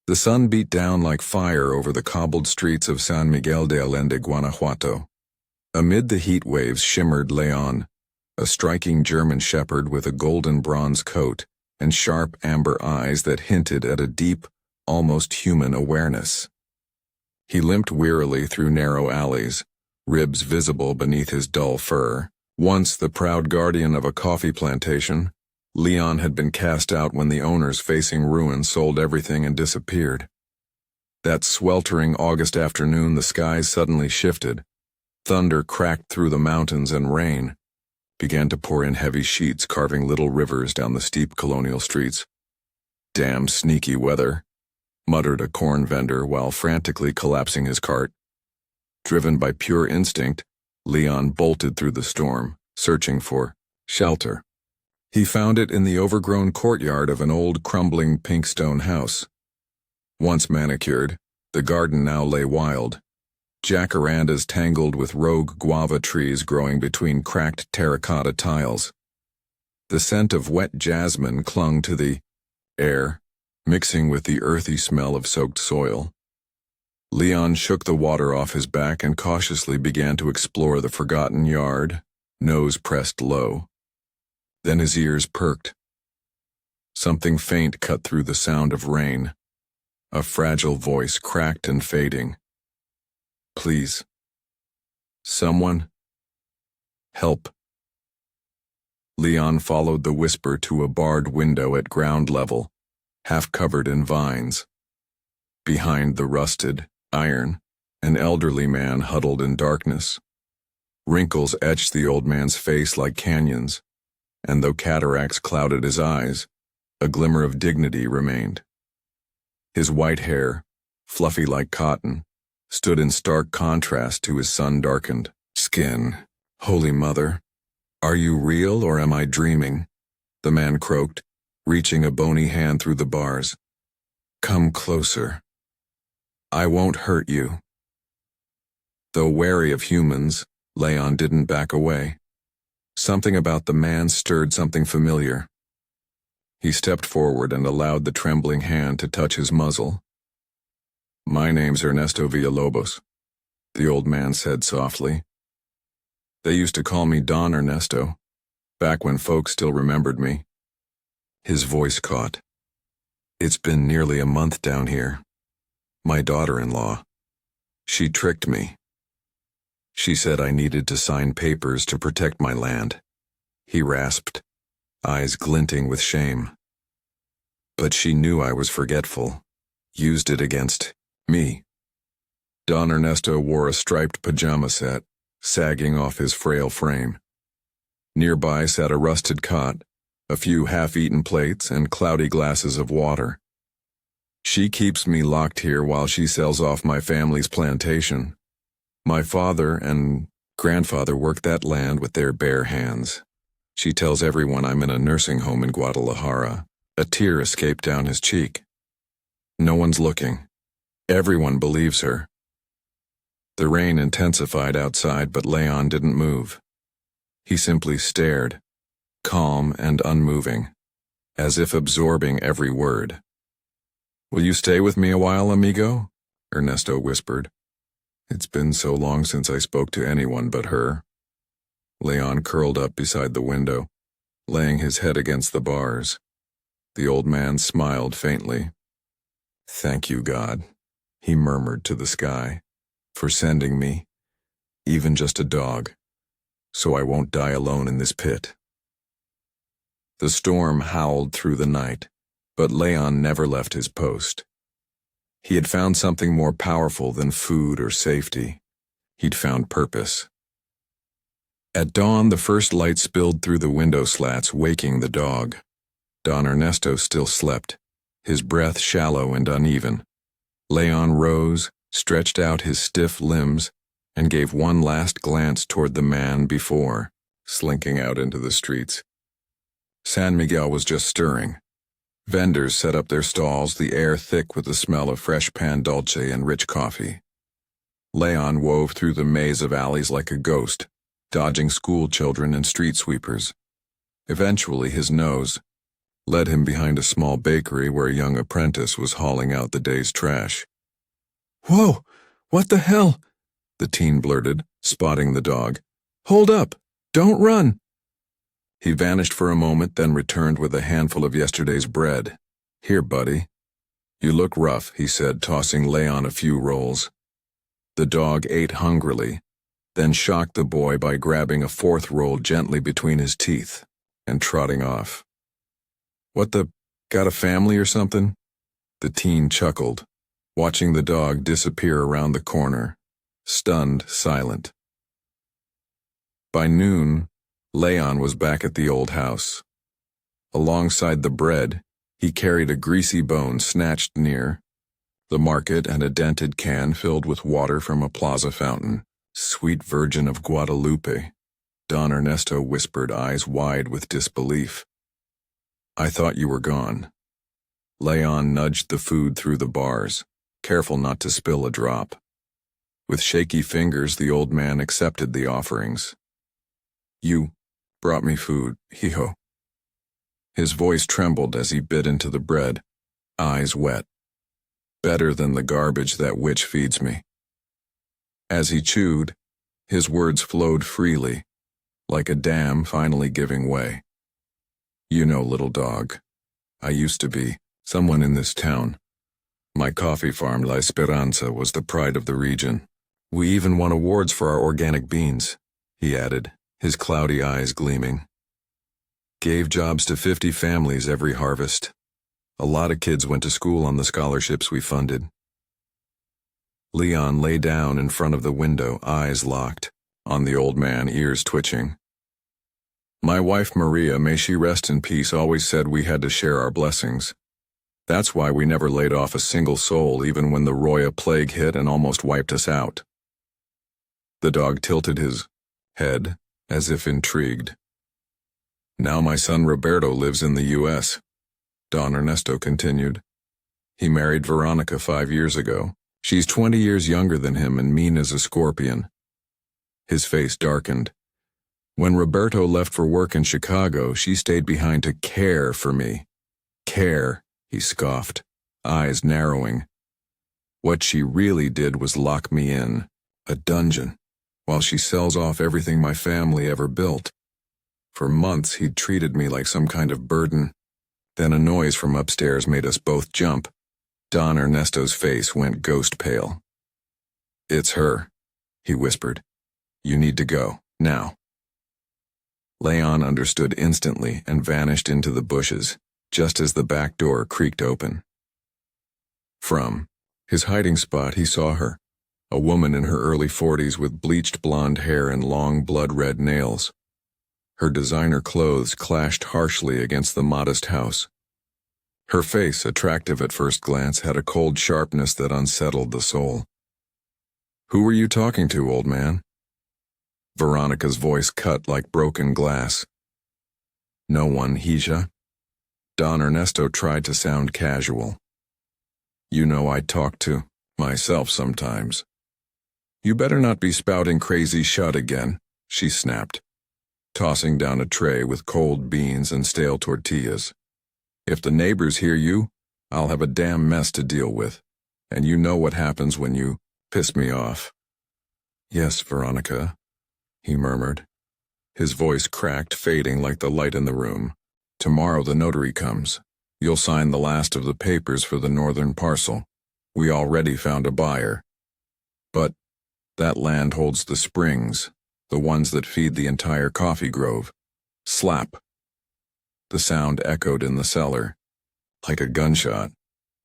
The sun beat down like fire over the cobbled streets of San Miguel de Allende, Guanajuato. Amid the heat waves shimmered León, a striking German shepherd with a golden bronze coat and sharp amber eyes that hinted at a deep, almost human awareness. He limped wearily through narrow alleys, ribs visible beneath his dull fur. Once the proud guardian of a coffee plantation, León had been cast out when the owners facing ruin sold everything and disappeared. That sweltering August afternoon the skies suddenly shifted. Thunder cracked through the mountains and rain began to pour in heavy sheets, carving little rivers down the steep colonial streets. "Damn sneaky weather," muttered a corn vendor while frantically collapsing his cart. Driven by pure instinct, León bolted through the storm, searching for shelter. He found it in the overgrown courtyard of an old crumbling pink stone house. Once manicured, the garden now lay wild. Jacarandas tangled with rogue guava trees growing between cracked terracotta tiles. The scent of wet jasmine clung to the air, mixing with the earthy smell of soaked soil. León shook the water off his back and cautiously began to explore the forgotten yard, nose pressed low. Then his ears perked. Something faint cut through the sound of rain. A fragile voice cracked and fading. "Please. Someone. Help." León followed the whisper to a barred window at ground level, half covered in vines. Behind the rusted iron, an elderly man huddled in darkness. Wrinkles etched the old man's face like canyons, and though cataracts clouded his eyes, a glimmer of dignity remained. His white hair, fluffy like cotton, stood in stark contrast to his sun-darkened skin. "Holy Mother, are you real or am I dreaming?" the man croaked, reaching a bony hand through the bars. "Come closer. I won't hurt you." Though wary of humans, León didn't back away. Something about the man stirred something familiar. He stepped forward and allowed the trembling hand to touch his muzzle. "My name's Ernesto Villalobos," the old man said softly. "They used to call me Don Ernesto, back when folks still remembered me." His voice caught. "It's been nearly a month down here. My daughter-in-law. She tricked me. She said I needed to sign papers to protect my land," he rasped, eyes glinting with shame. "But she knew I was forgetful, used it against me." Don Ernesto wore a striped pajama set, sagging off his frail frame. Nearby sat a rusted cot, a few half-eaten plates, and cloudy glasses of water. "She keeps me locked here while she sells off my family's plantation. My father and grandfather worked that land with their bare hands. She tells everyone I'm in a nursing home in Guadalajara." A tear escaped down his cheek. "No one's looking. Everyone believes her." The rain intensified outside, but León didn't move. He simply stared, calm and unmoving, as if absorbing every word. "Will you stay with me a while, amigo?" Ernesto whispered. "It's been so long since I spoke to anyone but her." León curled up beside the window, laying his head against the bars. The old man smiled faintly. "Thank you, God," he murmured to the sky, "for sending me, even just a dog, so I won't die alone in this pit." The storm howled through the night, but León never left his post. He had found something more powerful than food or safety. He'd found purpose. At dawn, the first light spilled through the window slats, waking the dog. Don Ernesto still slept, his breath shallow and uneven. León rose, stretched out his stiff limbs, and gave one last glance toward the man before slinking out into the streets. San Miguel was just stirring. Vendors set up their stalls, the air thick with the smell of fresh pan dulce and rich coffee. León wove through the maze of alleys like a ghost, dodging school children and street sweepers. Eventually his nose, led him behind a small bakery where a young apprentice was hauling out the day's trash. "Whoa! What the hell?" the teen blurted, spotting the dog. "Hold up! Don't run!" He vanished for a moment, then returned with a handful of yesterday's bread. "Here, buddy. You look rough," he said, tossing Leon a few rolls. The dog ate hungrily, then shocked the boy by grabbing a fourth roll gently between his teeth and trotting off. "What the, got a family or something?" The teen chuckled, watching the dog disappear around the corner, stunned, silent. By noon, Leon was back at the old house. Alongside the bread, he carried a greasy bone snatched near the market and a dented can filled with water from a plaza fountain. "Sweet Virgin of Guadalupe," Don Ernesto whispered, eyes wide with disbelief. "I thought you were gone." Leon nudged the food through the bars, careful not to spill a drop. With shaky fingers, the old man accepted the offerings. "You brought me food, hijo." His voice trembled as he bit into the bread, eyes wet. "Better than the garbage that witch feeds me." As he chewed, his words flowed freely, like a dam finally giving way. "You know, little dog, I used to be someone in this town. My coffee farm, La Esperanza, was the pride of the region. We even won awards for our organic beans," he added, his cloudy eyes gleaming. "Gave jobs to 50 families every harvest. A lot of kids went to school on the scholarships we funded." Leon lay down in front of the window, eyes locked on the old man, ears twitching. "My wife Maria, may she rest in peace, always said we had to share our blessings. That's why we never laid off a single soul, even when the Roya plague hit and almost wiped us out." The dog tilted his head, as if intrigued. "Now my son Roberto lives in the U.S., Don Ernesto continued. "He married Veronica 5 years ago. She's 20 years younger than him and mean as a scorpion." His face darkened. "When Roberto left for work in Chicago, she stayed behind to care for me." "Care," he scoffed, eyes narrowing. "What she really did was lock me in a dungeon, while she sells off everything my family ever built. For months he'd treated me like some kind of burden. Then a noise from upstairs made us both jump." Don Ernesto's face went ghost pale. "It's her," he whispered. "You need to go, now." Leon understood instantly and vanished into the bushes, just as the back door creaked open. From his hiding spot, he saw her, a woman in her early 40s with bleached blonde hair and long blood-red nails. Her designer clothes clashed harshly against the modest house. Her face, attractive at first glance, had a cold sharpness that unsettled the soul. "Who were you talking to, old man?" Veronica's voice cut like broken glass. "No one, hija." Don Ernesto tried to sound casual. "You know I talk to myself sometimes." "You better not be spouting crazy shut again," she snapped, tossing down a tray with cold beans and stale tortillas. "If the neighbors hear you, I'll have a damn mess to deal with, and you know what happens when you piss me off." "Yes, Veronica," he murmured. His voice cracked, fading like the light in the room. "Tomorrow the notary comes. You'll sign the last of the papers for the northern parcel. We already found a buyer. But that land holds the springs, the ones that feed the entire coffee grove. Slap." The sound echoed in the cellar, like a gunshot.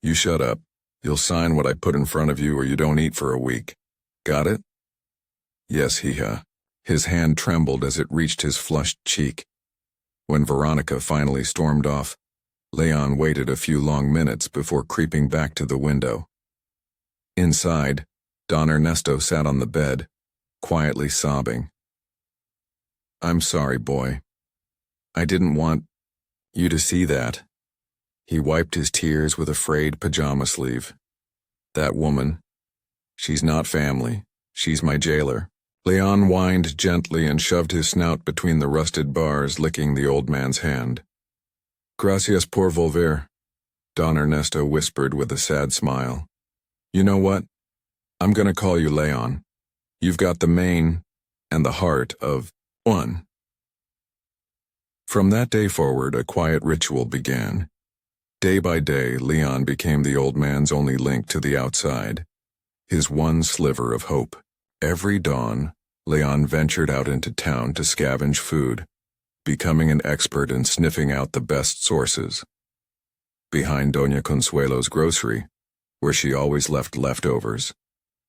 "You shut up. You'll sign what I put in front of you or you don't eat for a week. Got it?" "Yes, hija." His hand trembled as it reached his flushed cheek. When Veronica finally stormed off, Leon waited a few long minutes before creeping back to the window. Inside, Don Ernesto sat on the bed, quietly sobbing. "I'm sorry, boy. I didn't want you to see that." He wiped his tears with a frayed pajama sleeve. "That woman, she's not family. She's my jailer." Leon whined gently and shoved his snout between the rusted bars, licking the old man's hand. Gracias por volver, Don Ernesto whispered with a sad smile. You know what? I'm gonna call you León. You've got the mane and the heart of one. From that day forward, a quiet ritual began. Day by day, Leon became the old man's only link to the outside, his one sliver of hope. Every dawn, Leon ventured out into town to scavenge food, becoming an expert in sniffing out the best sources. Behind Doña Consuelo's grocery, where she always left leftovers,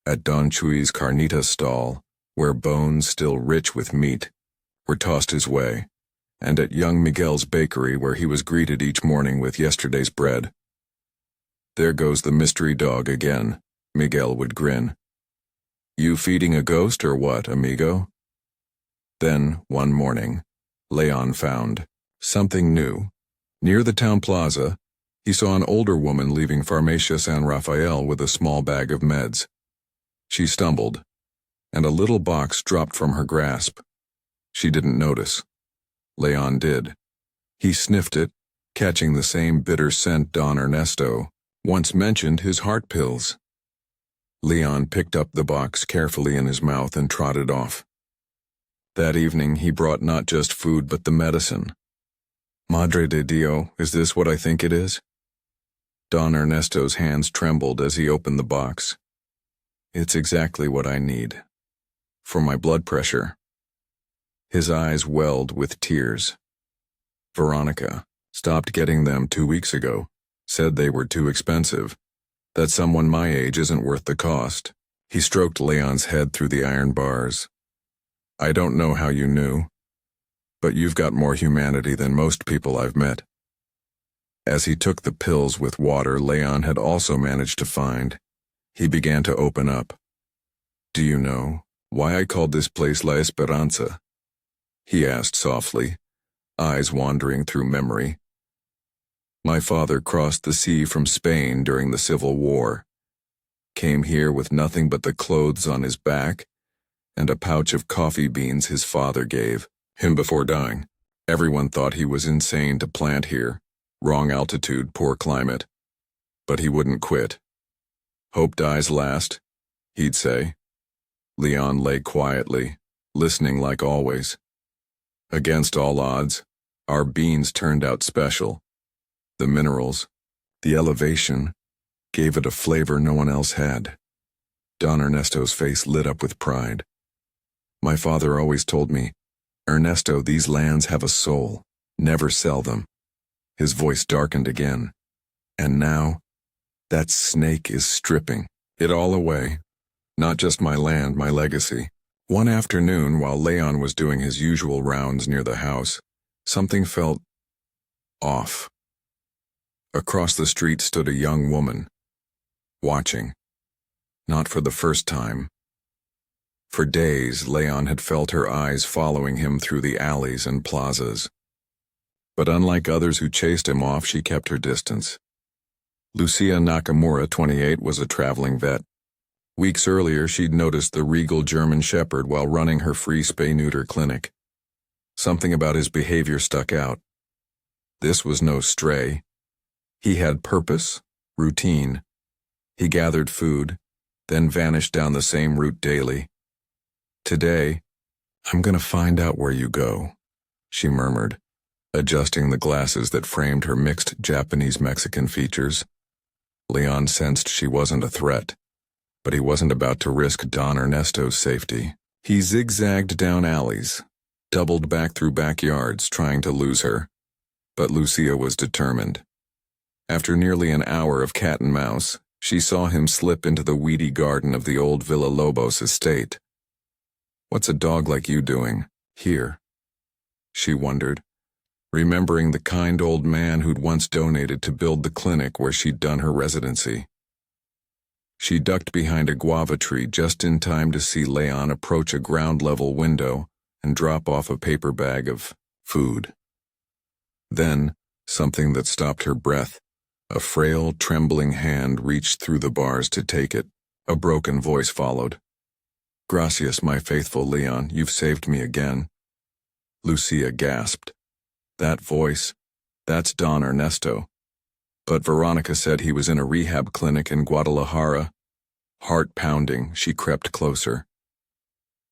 at Don Chuy's carnitas stall, where bones still rich with meat were tossed his way, and at young Miguel's bakery where he was greeted each morning with yesterday's bread. There goes the mystery dog again, Miguel would grin. You feeding a ghost or what, amigo? Then, one morning, Leon found something new. Near the town plaza, he saw an older woman leaving Farmacia San Rafael with a small bag of meds. She stumbled, and a little box dropped from her grasp. She didn't notice. Leon did. He sniffed it, catching the same bitter scent Don Ernesto once mentioned, his heart pills. Leon picked up the box carefully in his mouth and trotted off. That evening he brought not just food but the medicine. Madre de Dio, is this what I think it is? Don Ernesto's hands trembled as he opened the box. It's exactly what I need. For my blood pressure. His eyes welled with tears. Veronica stopped getting them 2 weeks ago, said they were too expensive, that someone my age isn't worth the cost. He stroked Leon's head through the iron bars. I don't know how you knew, but you've got more humanity than most people I've met. As he took the pills with water Leon had also managed to find, he began to open up. Do you know why I called this place La Esperanza? He asked softly, eyes wandering through memory. My father crossed the sea from Spain during the Civil War, came here with nothing but the clothes on his back and a pouch of coffee beans his father gave him before dying. Everyone thought he was insane to plant here, wrong altitude, poor climate. But he wouldn't quit. Hope dies last, he'd say. Leon lay quietly, listening like always. Against all odds, our beans turned out special. The minerals, the elevation, gave it a flavor no one else had. Don Ernesto's face lit up with pride. My father always told me, Ernesto, these lands have a soul. Never sell them. His voice darkened again. And now, that snake is stripping it all away. Not just my land, my legacy. One afternoon, while Leon was doing his usual rounds near the house, something felt off. Across the street stood a young woman, watching. Not for the first time. For days, Leon had felt her eyes following him through the alleys and plazas. But unlike others who chased him off, she kept her distance. Lucia Nakamura, 28, was a traveling vet. Weeks earlier, she'd noticed the regal German shepherd while running her free spay-neuter clinic. Something about his behavior stuck out. This was no stray. He had purpose, routine. He gathered food, then vanished down the same route daily. Today, I'm gonna find out where you go, she murmured, adjusting the glasses that framed her mixed Japanese-Mexican features. Leon sensed she wasn't a threat, but he wasn't about to risk Don Ernesto's safety. He zigzagged down alleys, doubled back through backyards, trying to lose her. But Lucia was determined. After nearly an hour of cat and mouse, she saw him slip into the weedy garden of the old Villa Lobos estate. What's a dog like you doing here? She wondered, remembering the kind old man who'd once donated to build the clinic where she'd done her residency. She ducked behind a guava tree just in time to see Leon approach a ground-level window and drop off a paper bag of food. Then, something that stopped her breath. A frail, trembling hand reached through the bars to take it. A broken voice followed. Gracias, my faithful Leon, you've saved me again. Lucia gasped. That voice, That's Don Ernesto. But Veronica said he was in a rehab clinic in Guadalajara. Heart pounding, she crept closer.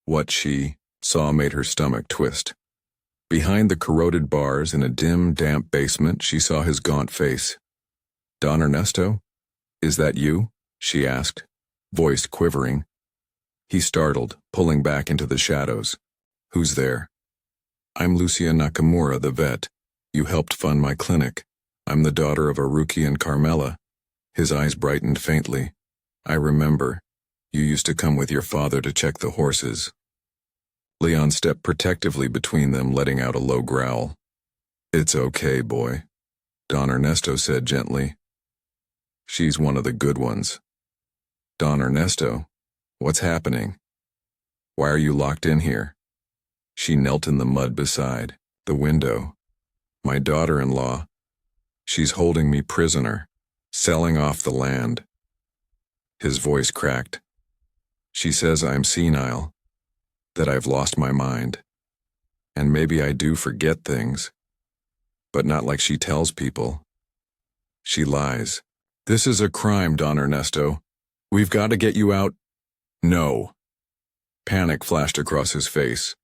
What she saw made her stomach twist. Behind the corroded bars in a dim, damp basement, she saw his gaunt face. Don Ernesto? Is that you? She asked, voice quivering. He startled, pulling back into the shadows. Who's there? I'm Lucia Nakamura, the vet. You helped fund my clinic. I'm the daughter of Haruki and Carmela. His eyes brightened faintly. I remember. You used to come with your father to check the horses. Leon stepped protectively between them, letting out a low growl. It's okay, boy, Don Ernesto said gently. She's one of the good ones. Don Ernesto, what's happening? Why are you locked in here? She knelt in the mud beside the window. My daughter-in-law. She's holding me prisoner, selling off the land. His voice cracked. She says I'm senile, that I've lost my mind. And maybe I do forget things, but not like she tells people. She lies. This is a crime, Don Ernesto. We've got to get you out. No. Panic flashed across his face.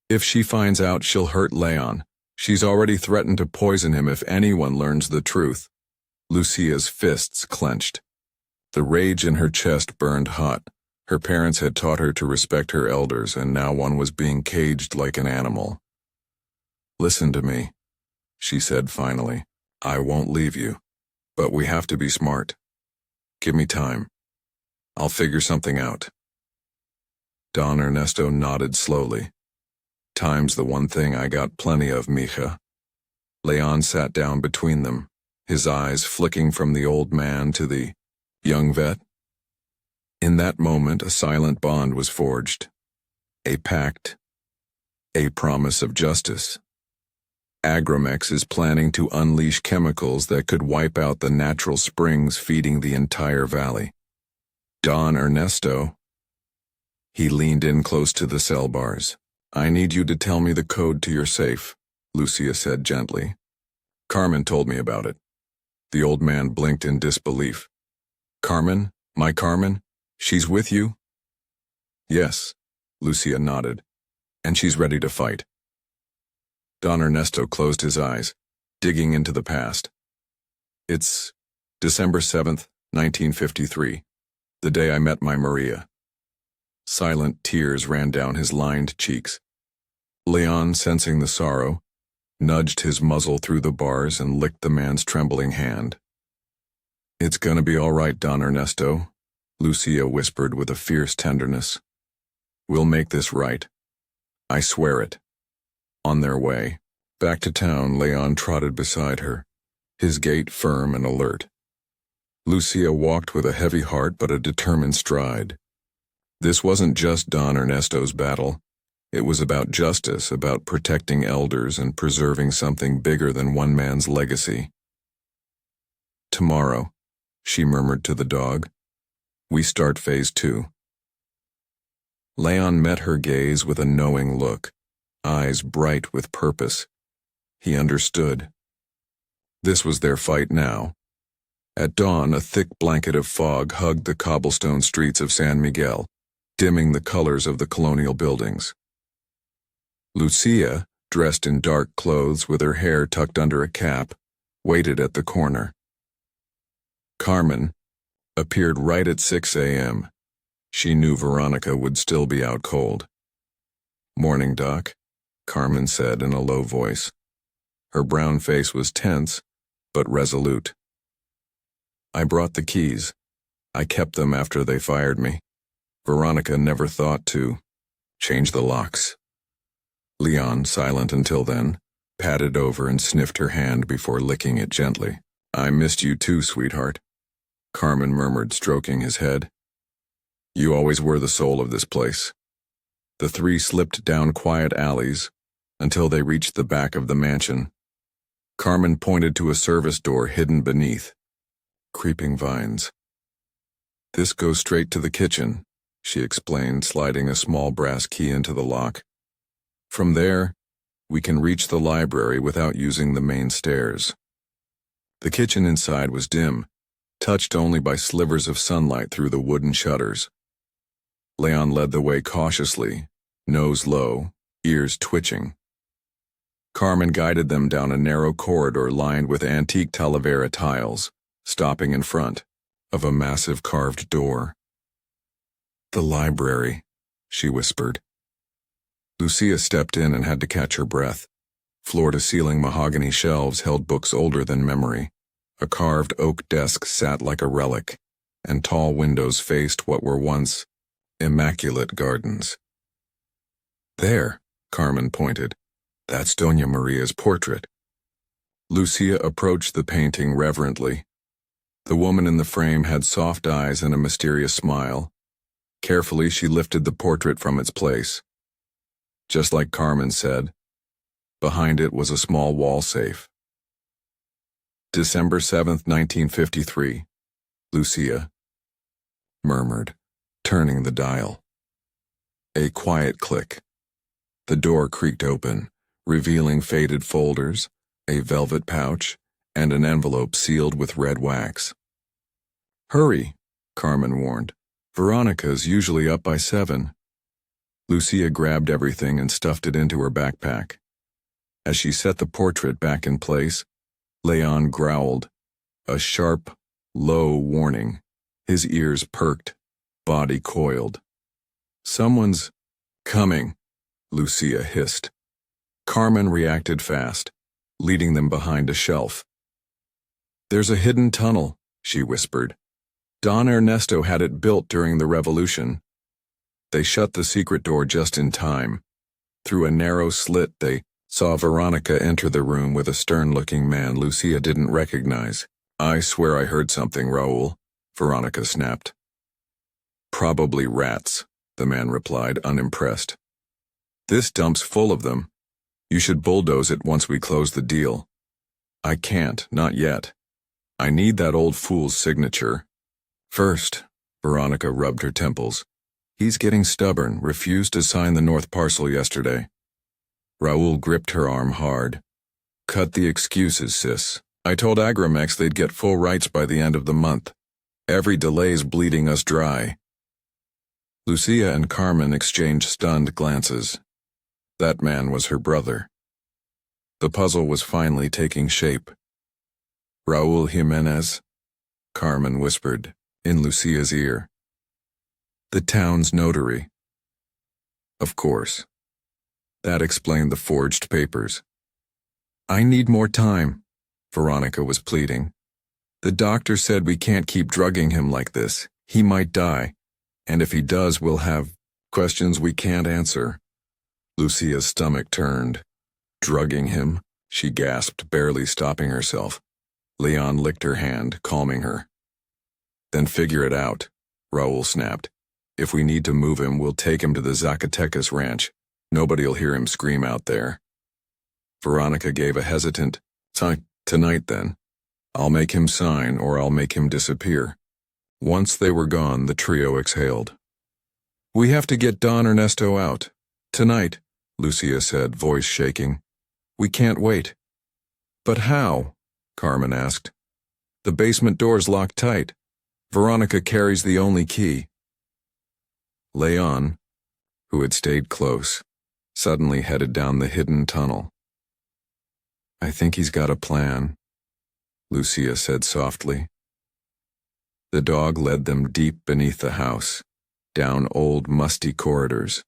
If she finds out, she'll hurt Leon. She's already threatened to poison him if anyone learns the truth. Lucia's fists clenched. The rage in her chest burned hot. Her parents had taught her to respect her elders, and now one was being caged like an animal. Listen to me, she said finally. I won't leave you, but we have to be smart. Give me time. I'll figure something out. Don Ernesto nodded slowly. Time's the one thing I got plenty of, mija. Leon sat down between them, his eyes flicking from the old man to the young vet. In that moment, a silent bond was forged. A pact. A promise of justice. Agromex is planning to unleash chemicals that could wipe out the natural springs feeding the entire valley. Don Ernesto. He leaned in close to the cell bars. I need you to tell me the code to your safe, Lucia said gently. Carmen told me about it. The old man blinked in disbelief. Carmen? My Carmen? She's with you? Yes, Lucia nodded. And she's ready to fight. Don Ernesto closed his eyes, digging into the past. It's December 7th, 1953, the day I met my Maria. Silent tears ran down his lined cheeks. Leon, sensing the sorrow, nudged his muzzle through the bars and licked the man's trembling hand. It's gonna be all right, Don Ernesto, Lucia whispered with a fierce tenderness. We'll make this right. I swear it. On their way, back to town, Leon trotted beside her, his gait firm and alert. Lucia walked with a heavy heart but a determined stride. This wasn't just Don Ernesto's battle. It was about justice, about protecting elders and preserving something bigger than one man's legacy. Tomorrow, she murmured to the dog, we start phase 2. Leon met her gaze with a knowing look, eyes bright with purpose. He understood. This was their fight now. At dawn, a thick blanket of fog hugged the cobblestone streets of San Miguel, dimming the colors of the colonial buildings. Lucia, dressed in dark clothes with her hair tucked under a cap, waited at the corner. Carmen appeared right at 6 a.m. She knew Veronica would still be out cold. Morning, Doc, Carmen said in a low voice. Her brown face was tense, but resolute. I brought the keys. I kept them after they fired me. Veronica never thought to change the locks. Leon, silent until then, patted over and sniffed her hand before licking it gently. I missed you too, sweetheart, Carmen murmured, stroking his head. You always were the soul of this place. The three slipped down quiet alleys until they reached the back of the mansion. Carmen pointed to a service door hidden beneath creeping vines. This goes straight to the kitchen, she explained, sliding a small brass key into the lock. From there, We can reach the library without using the main stairs. The kitchen inside was dim, touched only by slivers of sunlight through the wooden shutters. Leon led the way cautiously, nose low, ears twitching. Carmen guided them down a narrow corridor lined with antique Talavera tiles, stopping in front of a massive carved door. "The library," she whispered. Lucia stepped in and had to catch her breath. Floor-to-ceiling mahogany shelves held books older than memory. A carved oak desk sat like a relic, and tall windows faced what were once immaculate gardens. "There," Carmen pointed. "That's Doña Maria's portrait." Lucia approached the painting reverently. The woman in the frame had soft eyes and a mysterious smile. Carefully, she lifted the portrait from its place. Just like Carmen said, behind it was a small wall safe. December 7th, 1953, Lucia murmured, turning the dial. A quiet click. The door creaked open, revealing faded folders, a velvet pouch, and an envelope sealed with red wax. "Hurry," Carmen warned. "Veronica's usually up by 7. Lucia grabbed everything and stuffed it into her backpack. As she set the portrait back in place, Leon growled, a sharp, low warning. His ears perked, body coiled. "Someone's coming," Lucia hissed. Carmen reacted fast, leading them behind a shelf. "There's a hidden tunnel," she whispered. "Don Ernesto had it built during the Revolution." They shut the secret door just in time. Through a narrow slit they saw Veronica enter the room with a stern-looking man Lucia didn't recognize. "I swear I heard something, Raoul," Veronica snapped. "Probably rats," the man replied, unimpressed. "This dump's full of them. You should bulldoze it once we close the deal." "I can't, not yet. I need that old fool's signature." "First," Veronica rubbed her temples. "He's getting stubborn, refused to sign the North Parcel yesterday." Raoul gripped her arm hard. "Cut the excuses, sis. I told Agramex they'd get full rights by the end of the month. Every delay's bleeding us dry." Lucia and Carmen exchanged stunned glances. That man was her brother. The puzzle was finally taking shape. "Raúl Jiménez," Carmen whispered in Lucia's ear. "The town's notary." Of course. That explained the forged papers. "I need more time," Veronica was pleading. "The doctor said we can't keep drugging him like this. He might die. And if he does, we'll have questions we can't answer." Lucia's stomach turned. "Drugging him?" she gasped, barely stopping herself. Leon licked her hand, calming her. "Then figure it out," Raúl snapped. "If we need to move him, we'll take him to the Zacatecas ranch. Nobody'll hear him scream out there." Veronica gave a hesitant, "Tonight then. I'll make him sign or I'll make him disappear." Once they were gone, the trio exhaled. "We have to get Don Ernesto out. Tonight," Lucia said, voice shaking. "We can't wait." "But how?" Carmen asked. "The basement door's locked tight. Veronica carries the only key." Leon, who had stayed close, suddenly headed down the hidden tunnel. "I think he's got a plan," Lucia said softly. The dog led them deep beneath the house, down old musty corridors.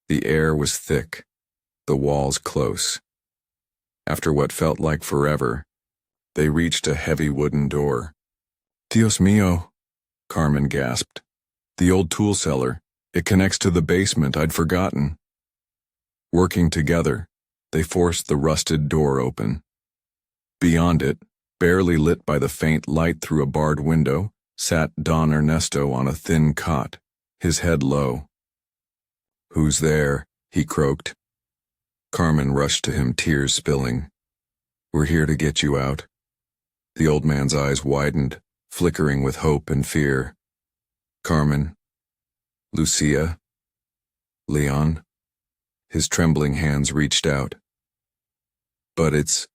The air was thick, the walls close. After what felt like forever, they reached a heavy wooden door. "Dios mío," Carmen gasped. "The old tool cellar. It connects to the basement. I'd forgotten." Working together, they forced the rusted door open. Beyond it, barely lit by the faint light through a barred window, sat Don Ernesto on a thin cot, his head low. "Who's there?" he croaked. Carmen rushed to him, tears spilling. "We're here to get you out." The old man's eyes widened, flickering with hope and fear. "Carmen, Lucia, Leon." His trembling hands reached out. But it's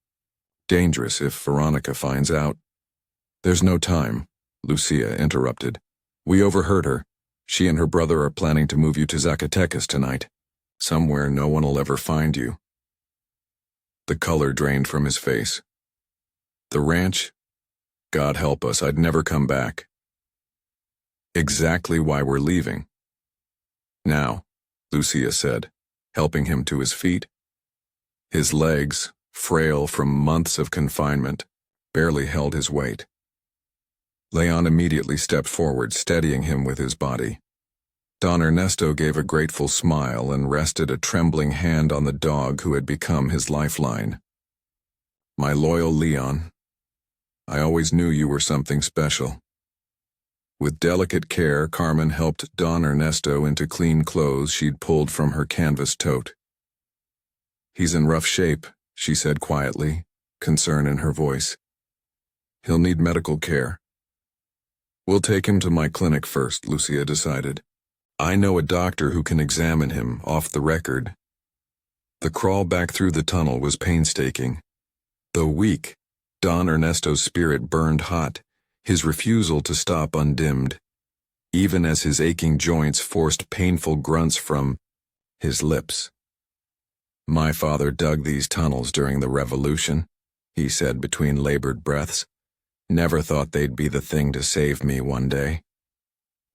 dangerous if Veronica finds out. There's no time, Lucia interrupted. We overheard her. She and her brother are planning to move you to Zacatecas tonight. Somewhere no one will ever find you. The color drained from his face. The ranch? God help us, I'd never come back. Exactly why we're leaving. Now, Lucia said, helping him to his feet. His legs, frail from months of confinement, barely held his weight. León immediately stepped forward, steadying him with his body. Don Ernesto gave a grateful smile and rested a trembling hand on the dog who had become his lifeline. My loyal León, I always knew you were something special. With delicate care, Carmen helped Don Ernesto into clean clothes she'd pulled from her canvas tote. He's in rough shape, she said quietly, concern in her voice. He'll need medical care. We'll take him to my clinic first, Lucia decided. I know a doctor who can examine him off the record. The crawl back through the tunnel was painstaking. Though weak, Don Ernesto's spirit burned hot, his refusal to stop undimmed, even as his aching joints forced painful grunts from his lips. My father dug these tunnels during the revolution, he said between labored breaths. Never thought they'd be the thing to save me one day.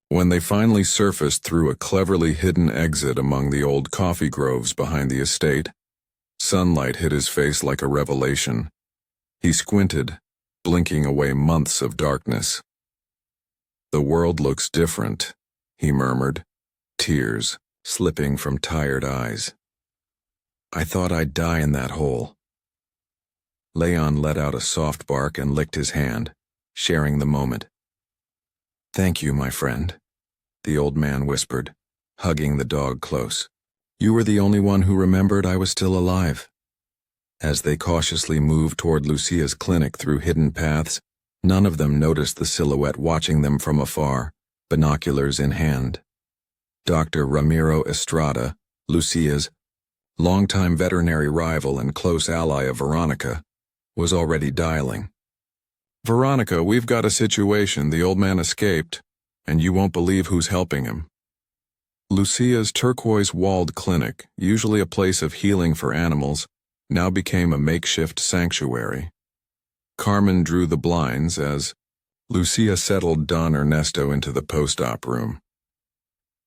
When they finally surfaced through a cleverly hidden exit among the old coffee groves behind the estate, sunlight hit his face like a revelation. He squinted, blinking away months of darkness. The world looks different, he murmured, tears slipping from tired eyes. I thought I'd die in that hole. León let out a soft bark and licked his hand, sharing the moment. Thank you, my friend, the old man whispered, hugging the dog close. You were the only one who remembered I was still alive. As they cautiously moved toward Lucia's clinic through hidden paths, none of them noticed the silhouette watching them from afar, binoculars in hand. Dr. Ramiro Estrada, Lucia's longtime veterinary rival and close ally of Veronica, was already dialing. Veronica, we've got a situation. The old man escaped, and you won't believe who's helping him. Lucia's turquoise-walled clinic, usually a place of healing for animals, now became a makeshift sanctuary. Carmen drew the blinds as Lucia settled Don Ernesto into the post-op room.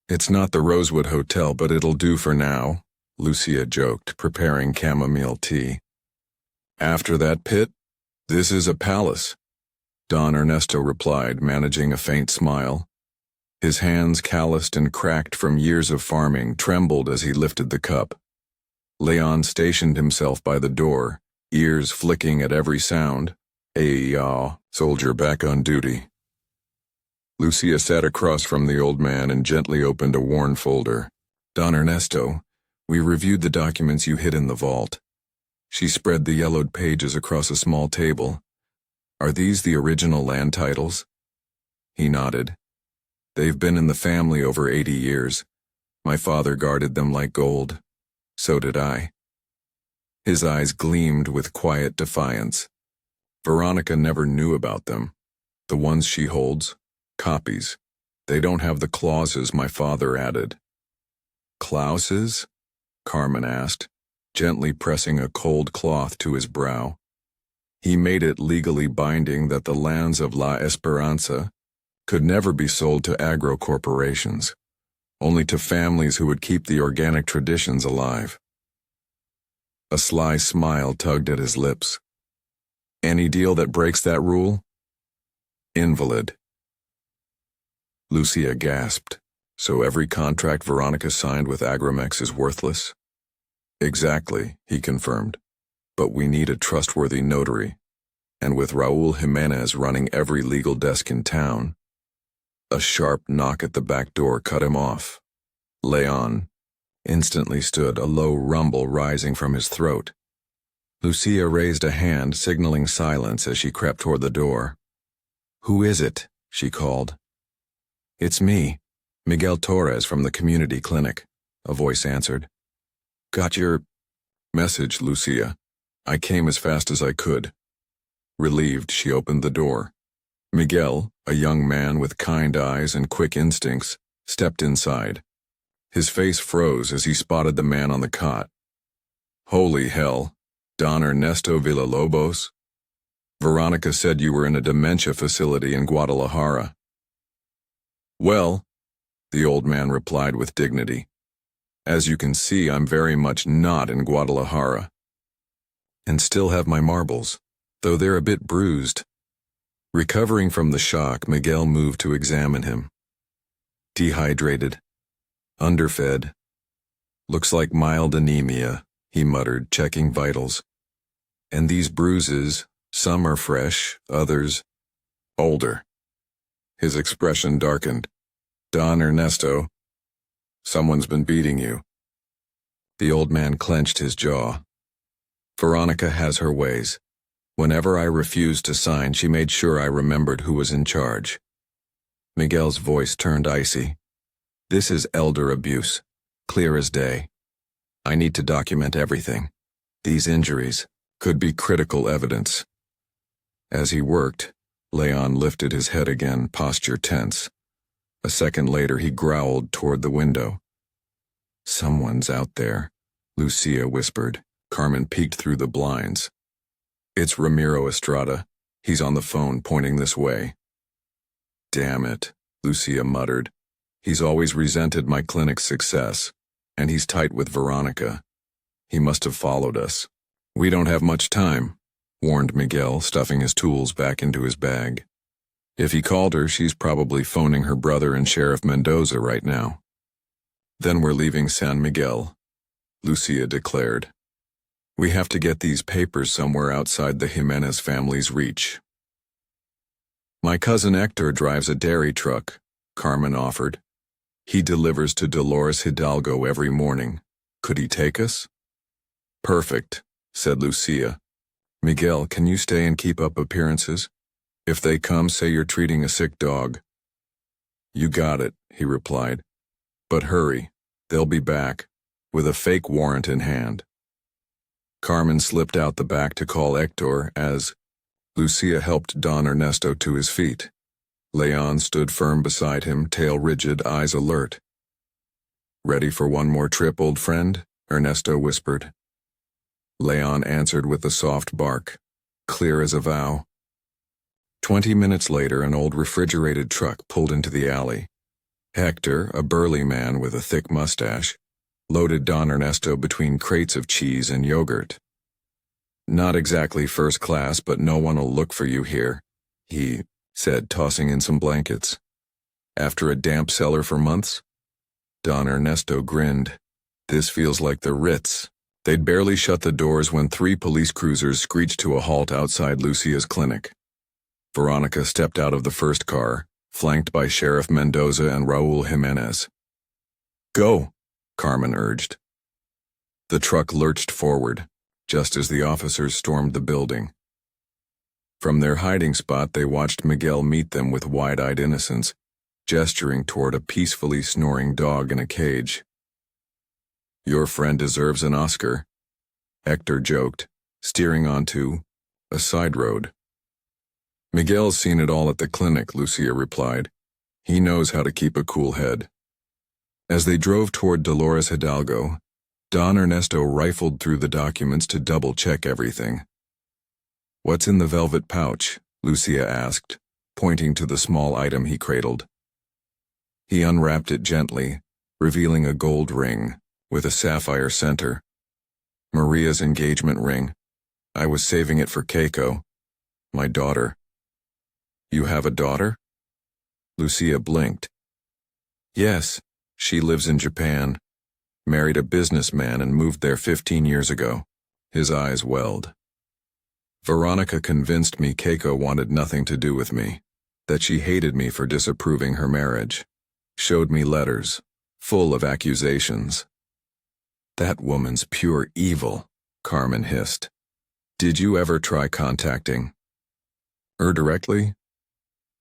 It's not the Rosewood Hotel, but it'll do for now, Lucia joked, preparing chamomile tea. After that pit, this is a palace, Don Ernesto replied, managing a faint smile. His hands, calloused and cracked from years of farming, trembled as he lifted the cup. León stationed himself by the door, ears flicking at every sound. Soldier back on duty. Lucia sat across from the old man and gently opened a worn folder. Don Ernesto, we reviewed the documents you hid in the vault. She spread the yellowed pages across a small table. Are these the original land titles? He nodded. They've been in the family over 80 years. My father guarded them like gold. So did I. His eyes gleamed with quiet defiance. Veronica never knew about them. The ones she holds, copies. They don't have the clauses my father added. Clauses? Carmen asked, gently pressing a cold cloth to his brow. He made it legally binding that the lands of La Esperanza could never be sold to agro-corporations, only to families who would keep the organic traditions alive. A sly smile tugged at his lips. Any deal that breaks that rule? Invalid. Lucia gasped. So every contract Veronica signed with Agromex is worthless? Exactly, he confirmed. But we need a trustworthy notary. And with Raúl Jiménez running every legal desk in town. A sharp knock at the back door cut him off. León instantly stood, a low rumble rising from his throat. Lucia raised a hand, signaling silence as she crept toward the door. Who is it? She called. It's me, Miguel Torres from the community clinic, a voice answered. Got your message, Lucia. I came as fast as I could. Relieved, she opened the door. Miguel, a young man with kind eyes and quick instincts, stepped inside. His face froze as he spotted the man on the cot. Holy hell, Don Ernesto Villalobos? Veronica said you were in a dementia facility in Guadalajara. Well, the old man replied with dignity. As you can see, I'm very much not in Guadalajara. And still have my marbles, though they're a bit bruised. Recovering from the shock, Miguel moved to examine him. Dehydrated. Underfed. Looks like mild anemia, he muttered, checking vitals. And these bruises, some are fresh, others older. His expression darkened. Don Ernesto, someone's been beating you. The old man clenched his jaw. Veronica has her ways. Whenever I refused to sign, she made sure I remembered who was in charge. Miguel's voice turned icy. This is elder abuse, clear as day. I need to document everything. These injuries could be critical evidence. As he worked, León lifted his head again, posture tense. A second later, he growled toward the window. Someone's out there, Lucia whispered. Carmen peeked through the blinds. It's Ramiro Estrada. He's on the phone, pointing this way. Damn it, Lucia muttered. He's always resented my clinic's success, and he's tight with Veronica. He must have followed us. We don't have much time, warned Miguel, stuffing his tools back into his bag. If he called her, she's probably phoning her brother and Sheriff Mendoza right now. Then we're leaving San Miguel, Lucia declared. We have to get these papers somewhere outside the Jimenez family's reach. My cousin Hector drives a dairy truck, Carmen offered. He delivers to Dolores Hidalgo every morning. Could he take us? Perfect, said Lucia. Miguel, can you stay and keep up appearances? If they come, say you're treating a sick dog. You got it, he replied. But hurry, they'll be back, with a fake warrant in hand. Carmen slipped out the back to call Hector as Lucia helped Don Ernesto to his feet. León stood firm beside him, tail rigid, eyes alert. Ready for one more trip, old friend? Ernesto whispered. León answered with a soft bark, clear as a vow. 20 minutes later, an old refrigerated truck pulled into the alley. Hector, a burly man with a thick mustache, loaded Don Ernesto between crates of cheese and yogurt. Not exactly first class, but no one will look for you here, he said, tossing in some blankets. After a damp cellar for months? Don Ernesto grinned. This feels like the Ritz. They'd barely shut the doors when 3 police cruisers screeched to a halt outside Lucia's clinic. Veronica stepped out of the first car, flanked by Sheriff Mendoza and Raúl Jimenez. Go, Carmen urged. The truck lurched forward, just as the officers stormed the building. From their hiding spot, they watched Miguel meet them with wide-eyed innocence, gesturing toward a peacefully snoring dog in a cage. Your friend deserves an Oscar, Hector joked, steering onto a side road. Miguel's seen it all at the clinic, Lucia replied. He knows how to keep a cool head. As they drove toward Dolores Hidalgo, Don Ernesto rifled through the documents to double-check everything. What's in the velvet pouch? Lucia asked, pointing to the small item he cradled. He unwrapped it gently, revealing a gold ring with a sapphire center. Maria's engagement ring. I was saving it for Keiko, my daughter. You have a daughter? Lucia blinked. Yes, she lives in Japan. Married a businessman and moved there 15 years ago. His eyes welled. Veronica convinced me Keiko wanted nothing to do with me, that she hated me for disapproving her marriage. Showed me letters, full of accusations. That woman's pure evil, Carmen hissed. Did you ever try contacting her directly?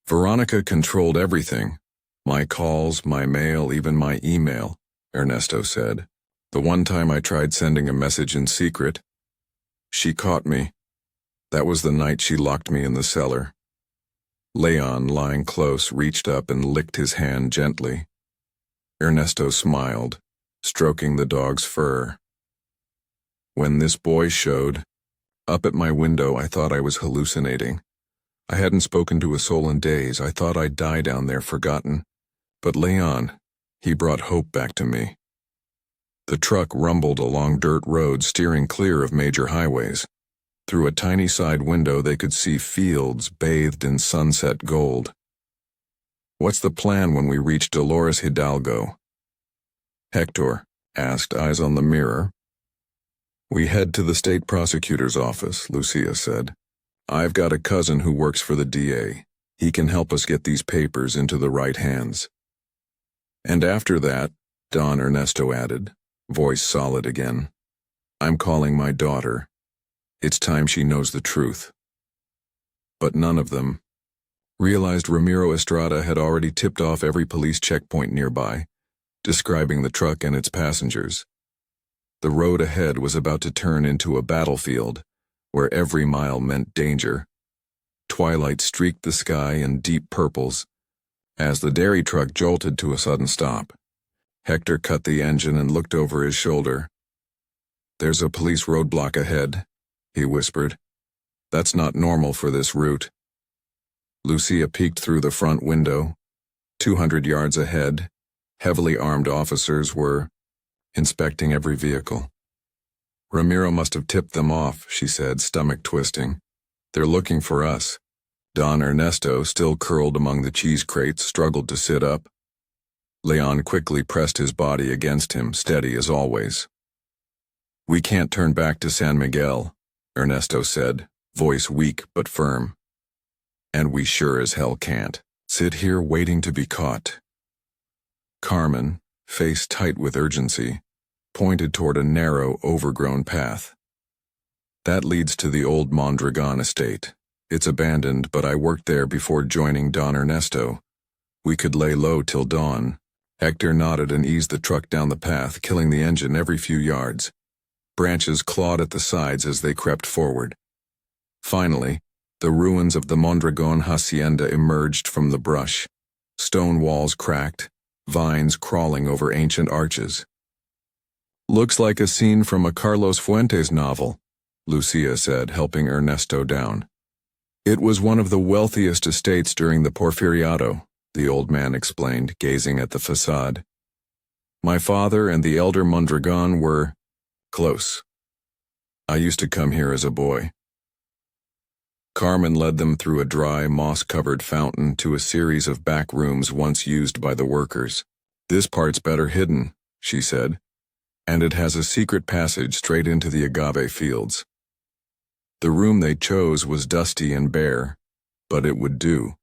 Veronica controlled everything. My calls, my mail, even my email, Ernesto said. The one time I tried sending a message in secret, she caught me. That was the night she locked me in the cellar. León, lying close, reached up and licked his hand gently. Ernesto smiled, stroking the dog's fur. When this boy showed up at my window, I thought I was hallucinating. I hadn't spoken to a soul in days. I thought I'd die down there forgotten. But León, he brought hope back to me. The truck rumbled along dirt roads, steering clear of major highways. Through a tiny side window they could see fields bathed in sunset gold. "What's the plan when we reach Dolores Hidalgo?" Hector asked, eyes on the mirror. "We head to the state prosecutor's office," Lucia said. "I've got a cousin who works for the DA. He can help us get these papers into the right hands." "And after that," Don Ernesto added, voice solid again, "I'm calling my daughter. It's time she knows the truth." But none of them realized Ramiro Estrada had already tipped off every police checkpoint nearby, describing the truck and its passengers. The road ahead was about to turn into a battlefield, where every mile meant danger. Twilight streaked the sky in deep purples as the dairy truck jolted to a sudden stop. Hector cut the engine and looked over his shoulder. "There's a police roadblock ahead," he whispered. "That's not normal for this route." Lucia peeked through the front window. 200 yards ahead, heavily armed officers were inspecting every vehicle. "Ramiro must have tipped them off," she said, stomach twisting. "They're looking for us." Don Ernesto, still curled among the cheese crates, struggled to sit up. León quickly pressed his body against him, steady as always. "We can't turn back to San Miguel," Ernesto said, voice weak but firm. "And we sure as hell can't sit here waiting to be caught." Carmen, face tight with urgency, pointed toward a narrow, overgrown path. "That leads to the old Mondragon estate. It's abandoned, but I worked there before joining Don Ernesto. We could lay low till dawn." Hector nodded and eased the truck down the path, killing the engine every few yards. Branches clawed at the sides as they crept forward. Finally, the ruins of the Mondragon hacienda emerged from the brush. Stone walls cracked, vines crawling over ancient arches. "Looks like a scene from a Carlos Fuentes novel," Lucia said, helping Ernesto down. "It was one of the wealthiest estates during the Porfiriato," the old man explained, gazing at the facade. "My father and the elder Mondragon were close. I used to come here as a boy." Carmen led them through a dry, moss-covered fountain to a series of back rooms once used by the workers. "This part's better hidden," she said, "and it has a secret passage straight into the agave fields." The room they chose was dusty and bare, but it would do.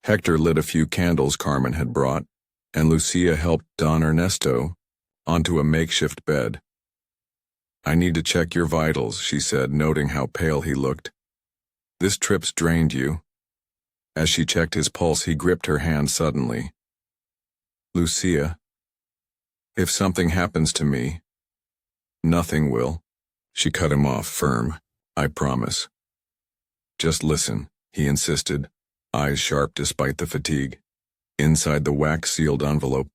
Hector lit a few candles Carmen had brought, and Lucia helped Don Ernesto onto a makeshift bed. "I need to check your vitals," she said, noting how pale he looked. "This trip's drained you." As she checked his pulse, he gripped her hand suddenly. "Lucia, if something happens to me—" "Nothing will." She cut him off, firm. "I promise." "Just listen," he insisted, eyes sharp despite the fatigue. "Inside the wax-sealed envelope,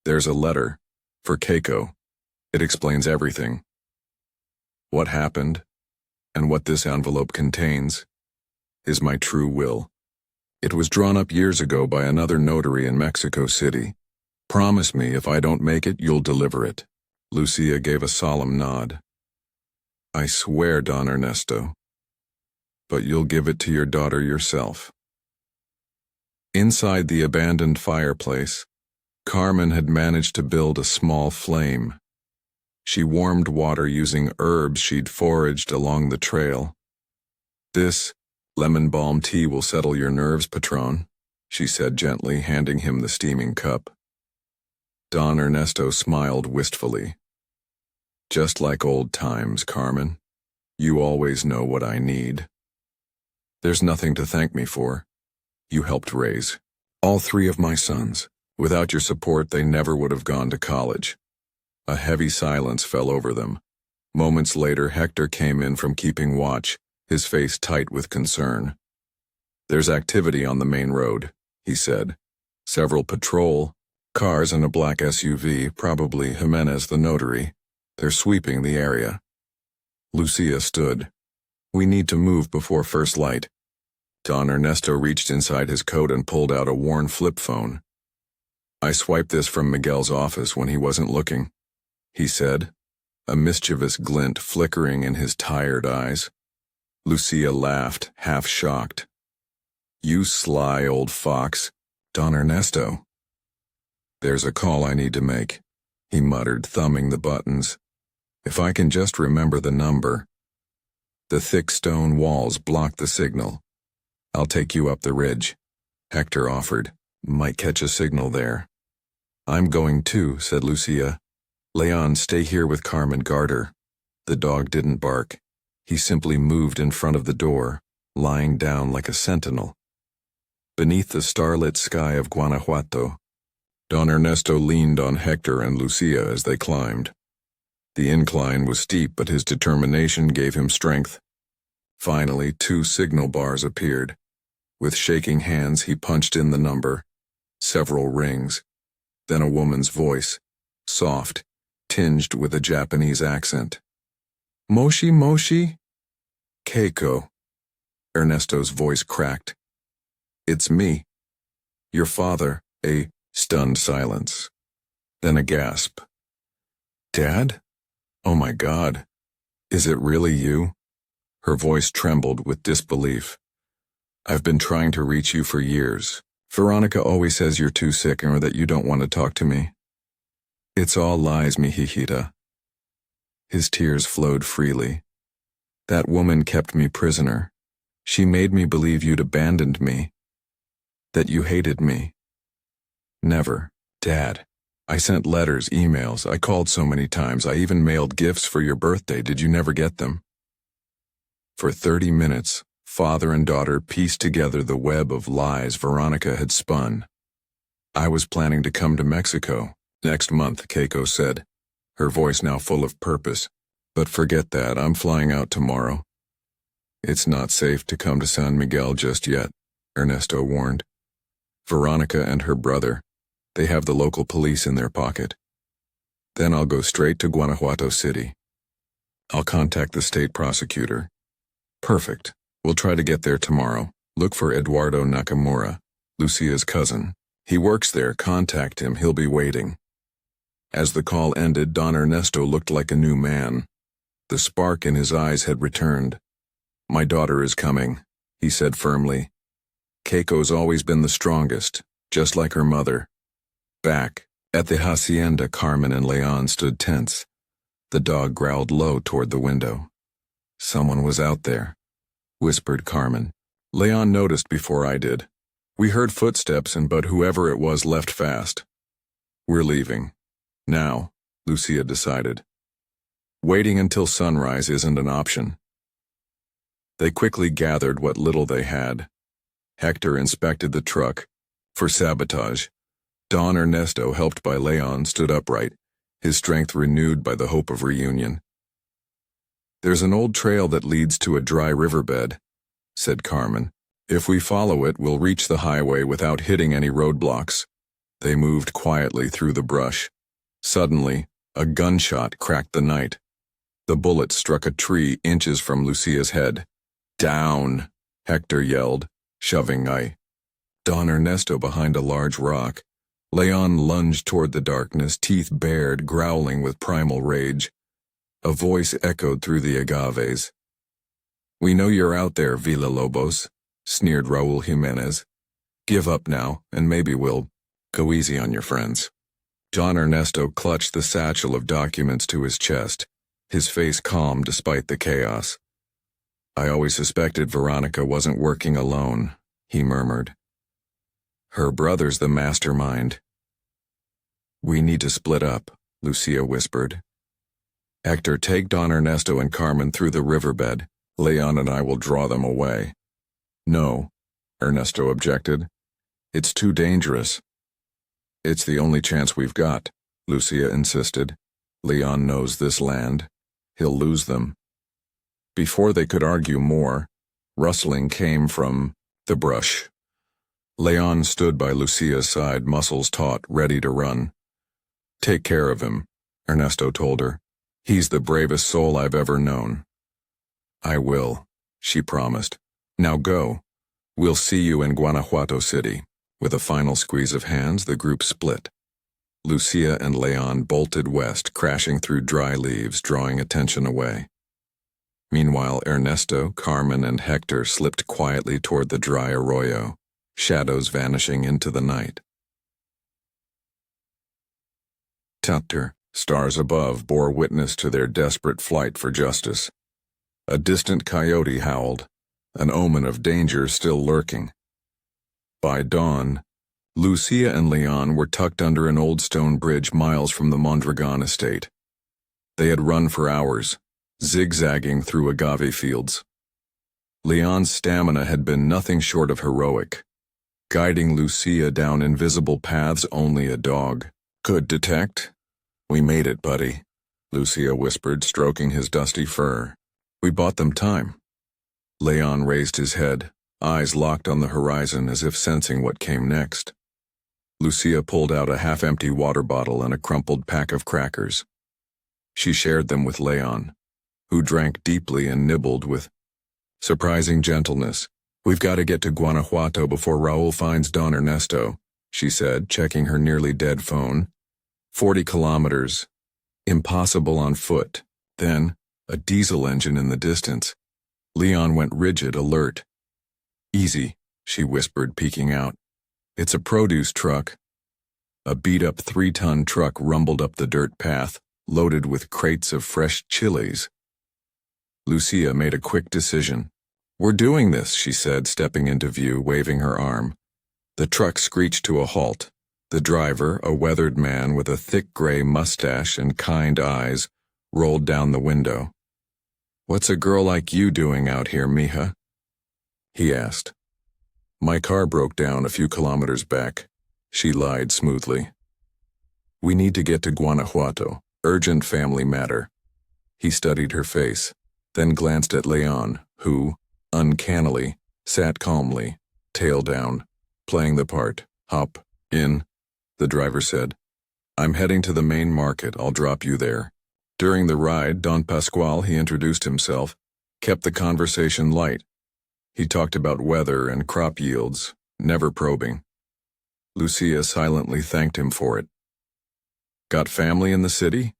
there's a letter for Keiko. It explains everything. What happened, and what this envelope contains, is my true will. It was drawn up years ago by another notary in Mexico City. Promise me if I don't make it, you'll deliver it." Lucia gave a solemn nod. "I swear, Don Ernesto. But you'll give it to your daughter yourself." Inside the abandoned fireplace, Carmen had managed to build a small flame. She warmed water using herbs she'd foraged along the trail. "This lemon balm tea will settle your nerves, Patron," she said gently, handing him the steaming cup. Don Ernesto smiled wistfully. "Just like old times, Carmen. You always know what I need." "There's nothing to thank me for. You helped raise all 3 of my sons. Without your support, they never would have gone to college." A heavy silence fell over them. Moments later, Hector came in from keeping watch, his face tight with concern. "There's activity on the main road," he said. "Several patrol cars and a black SUV, probably Jimenez the notary. They're sweeping the area." Lucia stood. "We need to move before first light." Don Ernesto reached inside his coat and pulled out a worn flip phone. "I swiped this from Miguel's office when he wasn't looking," he said, a mischievous glint flickering in his tired eyes. Lucia laughed, half shocked. "You sly old fox, Don Ernesto." "There's a call I need to make," he muttered, thumbing the buttons. "If I can just remember the number." The thick stone walls blocked the signal. "I'll take you up the ridge," Hector offered. "Might catch a signal there." "I'm going too," said Lucia. "León, stay here with Carmen Garter." The dog didn't bark. He simply moved in front of the door, lying down like a sentinel. Beneath the starlit sky of Guanajuato, Don Ernesto leaned on Hector and Lucia as they climbed. The incline was steep, but his determination gave him strength. Finally, 2 signal bars appeared. With shaking hands, he punched in the number. Several rings. Then a woman's voice, soft, tinged with a Japanese accent. "Moshi Moshi?" "Keiko." Ernesto's voice cracked. "It's me. Your father." A stunned silence. Then a gasp. "Dad? Oh my God. Is it really you?" Her voice trembled with disbelief. "I've been trying to reach you for years. Veronica always says you're too sick or that you don't want to talk to me." "It's all lies, mijijita." His tears flowed freely. "That woman kept me prisoner. She made me believe you'd abandoned me. That you hated me." "Never, Dad. I sent letters, emails, I called so many times, I even mailed gifts for your birthday. Did you never get them?" For 30 minutes, father and daughter pieced together the web of lies Veronica had spun. "I was planning to come to Mexico next month," Keiko said, her voice now full of purpose. "But forget that, I'm flying out tomorrow." "It's not safe to come to San Miguel just yet," Ernesto warned. "Veronica and her brother, they have the local police in their pocket. Then I'll go straight to Guanajuato City. I'll contact the state prosecutor." "Perfect. We'll try to get there tomorrow. Look for Eduardo Nakamura, Lucia's cousin. He works there. Contact him. He'll be waiting." As the call ended, Don Ernesto looked like a new man. The spark in his eyes had returned. "My daughter is coming," he said firmly. "Keiko's always been the strongest, just like her mother." Back, at the hacienda, Carmen and León stood tense. The dog growled low toward the window. "Someone was out there," whispered Carmen. "León noticed before I did. We heard footsteps but whoever it was left fast. We're leaving. Now," Lucia decided. "Waiting until sunrise isn't an option." They quickly gathered what little they had. Hector inspected the truck for sabotage. Don Ernesto, helped by León, stood upright, his strength renewed by the hope of reunion. "There's an old trail that leads to a dry riverbed," said Carmen. "If we follow it, we'll reach the highway without hitting any roadblocks." They moved quietly through the brush. Suddenly, a gunshot cracked the night. The bullet struck a tree inches from Lucia's head. "Down!" Hector yelled, shoving Don Ernesto behind a large rock. León lunged toward the darkness, teeth bared, growling with primal rage. A voice echoed through the agaves. "We know you're out there, Villalobos," sneered Raúl Jiménez. "Give up now, and maybe we'll go easy on your friends." Don Ernesto clutched the satchel of documents to his chest, his face calm despite the chaos. "I always suspected Veronica wasn't working alone," he murmured. "Her brother's the mastermind." "We need to split up," Lucia whispered. "Hector, take Don Ernesto and Carmen through the riverbed. León and I will draw them away." "No," Ernesto objected. "It's too dangerous." "It's the only chance we've got," Lucia insisted. Leon knows this land. He'll lose them. Before they could argue more, rustling came from the brush. Leon stood by Lucia's side, muscles taut, ready to run. "Take care of him," Ernesto told her. "He's the bravest soul I've ever known." "I will," she promised. "Now go. We'll see you in Guanajuato City." With a final squeeze of hands, the group split. Lucia and Leon bolted west, crashing through dry leaves, drawing attention away. Meanwhile, Ernesto, Carmen, and Hector slipped quietly toward the dry arroyo, shadows vanishing into the night. Chapter. Stars above bore witness to their desperate flight for justice. A distant coyote howled, an omen of danger still lurking. By dawn, Lucia and Leon were tucked under an old stone bridge miles from the Mondragon estate. They had run for hours, zigzagging through agave fields. Leon's stamina had been nothing short of heroic, guiding Lucia down invisible paths only a dog could detect. "We made it, buddy," Lucia whispered, stroking his dusty fur. "We bought them time." Leon raised his head, eyes locked on the horizon as if sensing what came next. Lucia pulled out a half-empty water bottle and a crumpled pack of crackers. She shared them with Leon, who drank deeply and nibbled with surprising gentleness. "We've got to get to Guanajuato before Raul finds Don Ernesto," she said, checking her nearly dead phone. 40 kilometers. Impossible on foot. Then, a diesel engine in the distance. Leon went rigid, alert. "Easy," she whispered, peeking out. "It's a produce truck." A beat-up 3-ton truck rumbled up the dirt path, loaded with crates of fresh chilies. Lucia made a quick decision. "We're doing this," she said, stepping into view, waving her arm. The truck screeched to a halt. The driver, a weathered man with a thick gray mustache and kind eyes, rolled down the window. "What's a girl like you doing out here, mija?" he asked. "My car broke down a few kilometers back," she lied smoothly. "We need to get to Guanajuato. Urgent family matter." He studied her face, then glanced at Leon, who, uncannily, sat calmly, tail down, playing the part. "Hop in," the driver said. "I'm heading to the main market. I'll drop you there." During the ride, Don Pascual, he introduced himself, kept the conversation light. He talked about weather and crop yields, never probing. Lucia silently thanked him for it. "Got family in the city?"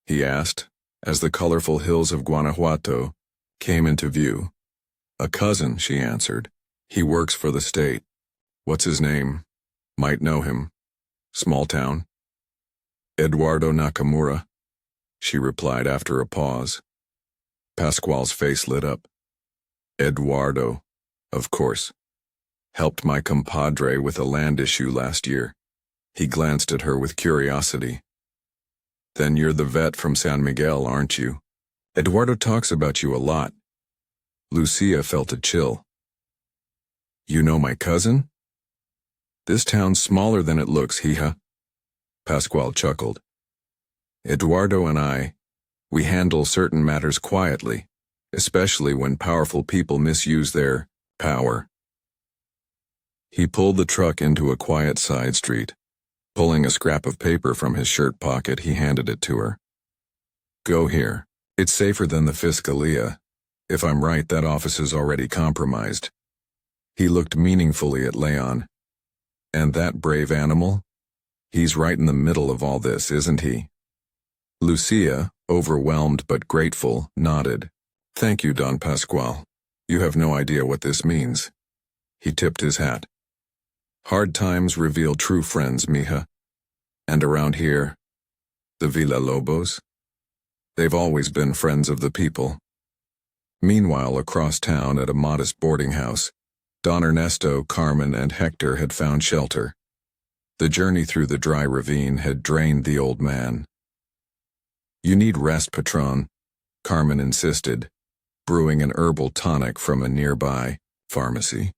he asked, as the colorful hills of Guanajuato came into view. "A cousin," she answered. "He works for the state." "What's his name?" "Might know him." "Small town?" "Eduardo Nakamura," she replied after a pause. Pascual's face lit up. "Eduardo, of course. Helped my compadre with a land issue last year." He glanced at her with curiosity. "Then you're the vet from San Miguel, aren't you? Eduardo talks about you a lot." Lucia felt a chill. "You know my cousin?" "This town's smaller than it looks, hija." Pascual chuckled. "Eduardo and we handle certain matters quietly, especially when powerful people misuse their power." He pulled the truck into a quiet side street. Pulling a scrap of paper from his shirt pocket, he handed it to her. "Go here. It's safer than the Fiscalia. If I'm right, that office is already compromised." He looked meaningfully at Leon. "And that brave animal? He's right in the middle of all this, isn't he?" Lucia, overwhelmed but grateful, nodded. "Thank you, Don Pascual. You have no idea what this means." He tipped his hat. "Hard times reveal true friends, mija. And around here, the Villalobos, they've always been friends of the people." Meanwhile, across town at a modest boarding house, Don Ernesto, Carmen, and Hector had found shelter. The journey through the dry ravine had drained the old man. "You need rest, Patron," Carmen insisted, brewing an herbal tonic from a nearby pharmacy.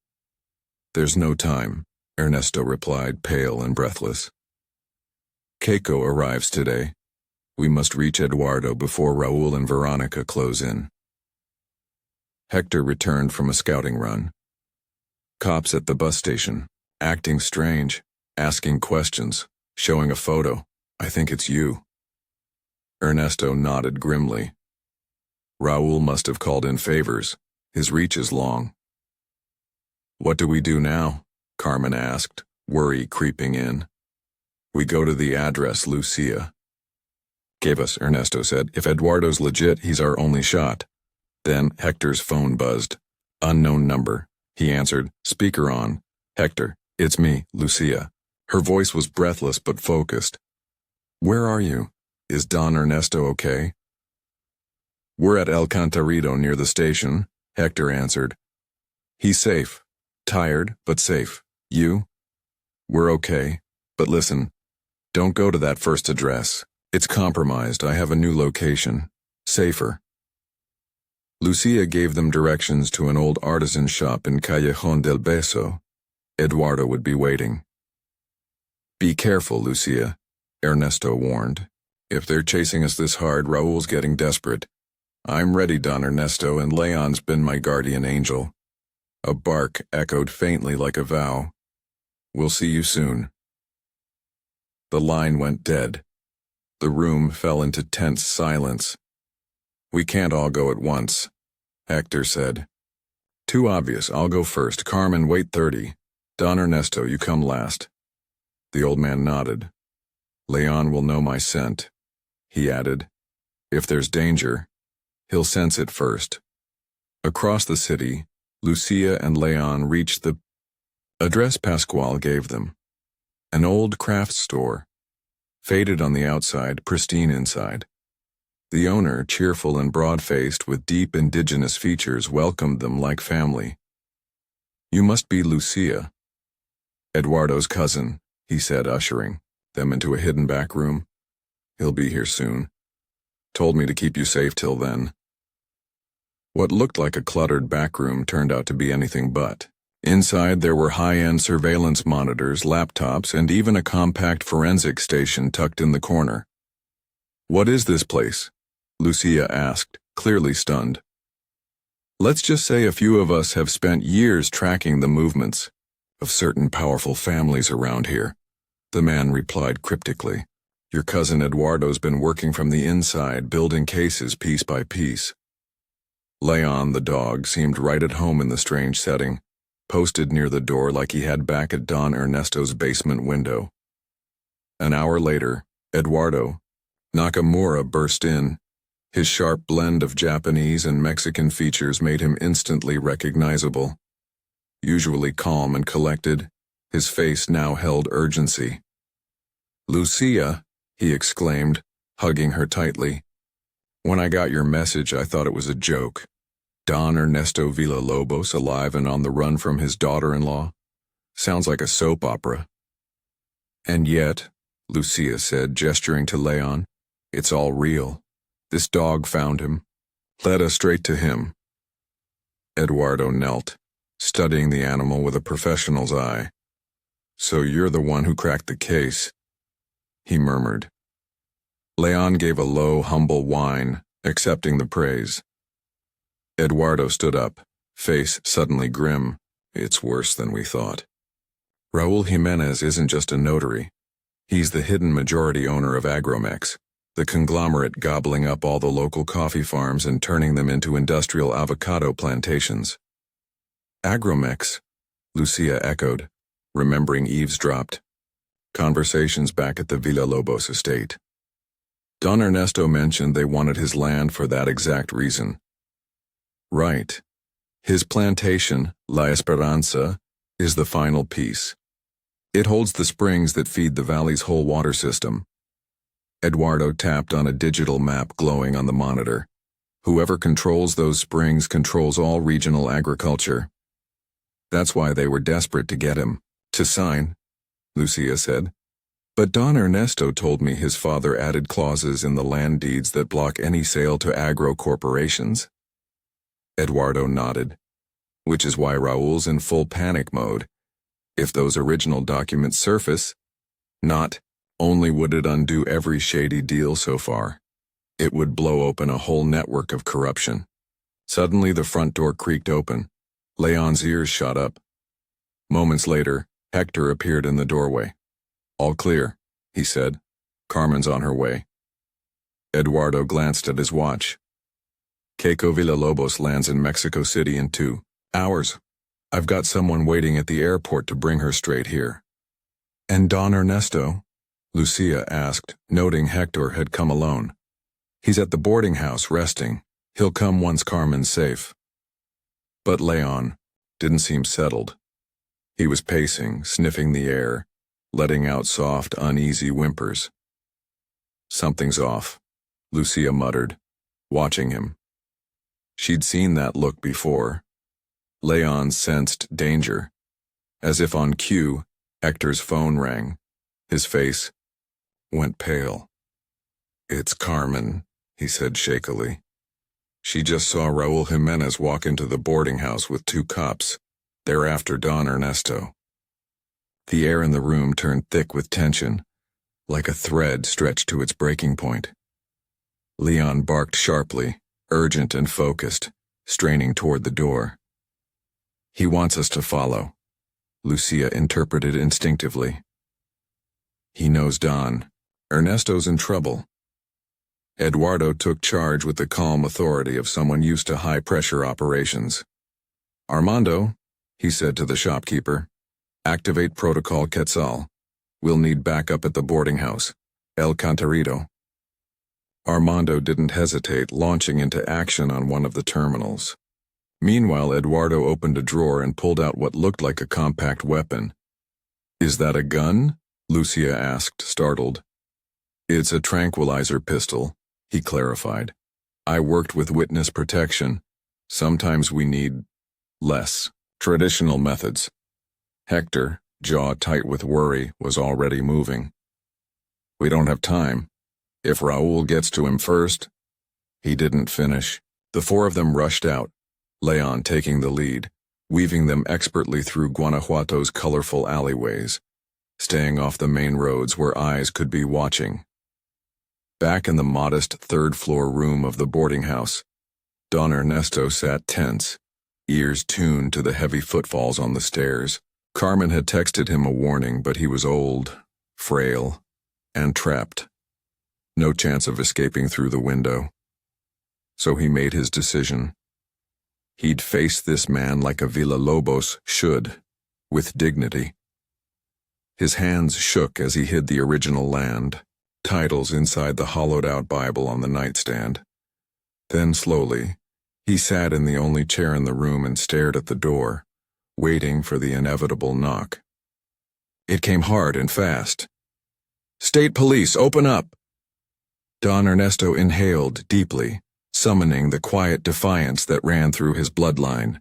"There's no time," Ernesto replied, pale and breathless. "Keiko arrives today. We must reach Eduardo before Raúl and Veronica close in. Hector returned from a scouting run. Cops at the bus station, acting strange, asking questions, showing a photo. I think it's you. Ernesto nodded grimly. Raúl must have called in favors. His reach is long. What do we do now? Carmen asked, worry creeping in. We go to the address Lucia gave us, Ernesto said. If Eduardo's legit, he's our only shot. Then Hector's phone buzzed. Unknown number. He answered, speaker on. Hector, it's me, Lucia. Her voice was breathless but focused. Where are you? Is Don Ernesto okay? We're at El Cantarito near the station, Hector answered. He's safe. Tired, but safe. You? We're okay. But listen, don't go to that first address. It's compromised. I have a new location. Safer. Lucia gave them directions to an old artisan shop in Callejón del Beso. Eduardo would be waiting. Be careful, Lucia, Ernesto warned. If they're chasing us this hard, Raúl's getting desperate. I'm ready, Don Ernesto, and Leon's been my guardian angel. A bark echoed faintly like a vow. We'll see you soon. The line went dead. The room fell into tense silence. We can't all go at once, Hector said. Too obvious. I'll go first. Carmen, wait 30. Don Ernesto, you come last. The old man nodded. Leon will know my scent, he added. If there's danger, he'll sense it first. Across the city, Lucia and Leon reached the address Pascual gave them. An old craft store, faded on the outside, pristine inside. The owner, cheerful and broad-faced with deep indigenous features, welcomed them like family. You must be Lucia. Eduardo's cousin, he said, ushering them into a hidden back room. He'll be here soon. Told me to keep you safe till then. What looked like a cluttered back room turned out to be anything but. Inside there were high-end surveillance monitors, laptops, and even a compact forensic station tucked in the corner. What is this place? Lucia asked, clearly stunned. Let's just say a few of us have spent years tracking the movements of certain powerful families around here, the man replied cryptically. Your cousin Eduardo's been working from the inside, building cases piece by piece. Leon, the dog, seemed right at home in the strange setting, posted near the door like he had back at Don Ernesto's basement window. An hour later, Eduardo Nakamura burst in. His sharp blend of Japanese and Mexican features made him instantly recognizable. Usually calm and collected, his face now held urgency. Lucia, he exclaimed, hugging her tightly. When I got your message, I thought it was a joke. Don Ernesto Villalobos alive and on the run from his daughter-in-law? Sounds like a soap opera. And yet, Lucia said, gesturing to Leon, it's all real. This dog found him, led us straight to him. Eduardo knelt, studying the animal with a professional's eye. So you're the one who cracked the case, he murmured. Leon gave a low, humble whine, accepting the praise. Eduardo stood up, face suddenly grim. It's worse than we thought. Raúl Jimenez isn't just a notary. He's the hidden majority owner of Agromex, the conglomerate gobbling up all the local coffee farms and turning them into industrial avocado plantations. Agromex, Lucia echoed, remembering eavesdropped conversations back at the Villalobos estate. Don Ernesto mentioned they wanted his land for that exact reason. Right. His plantation, La Esperanza, is the final piece. It holds the springs that feed the valley's whole water system. Eduardo tapped on a digital map glowing on the monitor. Whoever controls those springs controls all regional agriculture. That's why they were desperate to get him to sign, Lucia said. But Don Ernesto told me his father added clauses in the land deeds that block any sale to agro corporations. Eduardo nodded, which is why Raúl's in full panic mode. If those original documents surface, not Only would it undo every shady deal so far. It would blow open a whole network of corruption. Suddenly the front door creaked open. Leon's ears shot up. Moments later, Hector appeared in the doorway. "All clear," he said. "Carmen's on her way." Eduardo glanced at his watch. "Keiko Villalobos lands in Mexico City in 2 hours. I've got someone waiting at the airport to bring her straight here." "And Don Ernesto?" Lucia asked, noting Hector had come alone. "He's at the boarding house resting. He'll come once Carmen's safe." But Leon didn't seem settled. He was pacing, sniffing the air, letting out soft, uneasy whimpers. "Something's off," Lucia muttered, watching him. She'd seen that look before. Leon sensed danger. As if on cue, Hector's phone rang. His face went pale. "It's Carmen," he said shakily. "She just saw Raul Jimenez walk into the boarding house with 2 cops. They're after Don Ernesto." The air in the room turned thick with tension, like a thread stretched to its breaking point. Leon barked sharply, urgent and focused, straining toward the door. "He wants us to follow," Lucia interpreted instinctively. "He knows Don. Ernesto's in trouble." Eduardo took charge with the calm authority of someone used to high-pressure operations. "Armando," he said to the shopkeeper, "activate Protocol Quetzal. We'll need backup at the boarding house, El Cantarito." Armando didn't hesitate, launching into action on one of the terminals. Meanwhile, Eduardo opened a drawer and pulled out what looked like a compact weapon. "Is that a gun?" Lucia asked, startled. "It's a tranquilizer pistol," he clarified. "I worked with witness protection. Sometimes we need less traditional methods." Hector, jaw tight with worry, was already moving. "We don't have time. If Raul gets to him first." He didn't finish. The 4 of them rushed out, Leon taking the lead, weaving them expertly through Guanajuato's colorful alleyways, staying off the main roads where eyes could be watching. Back in the modest 3rd-floor room of the boarding house, Don Ernesto sat tense, ears tuned to the heavy footfalls on the stairs. Carmen had texted him a warning, but he was old, frail, and trapped. No chance of escaping through the window. So he made his decision. He'd face this man like a Villalobos should, with dignity. His hands shook as he hid the original land, titles inside the hollowed-out Bible on the nightstand. Then slowly, he sat in the only chair in the room and stared at the door, waiting for the inevitable knock. It came hard and fast. "State Police, open up!" Don Ernesto inhaled deeply, summoning the quiet defiance that ran through his bloodline.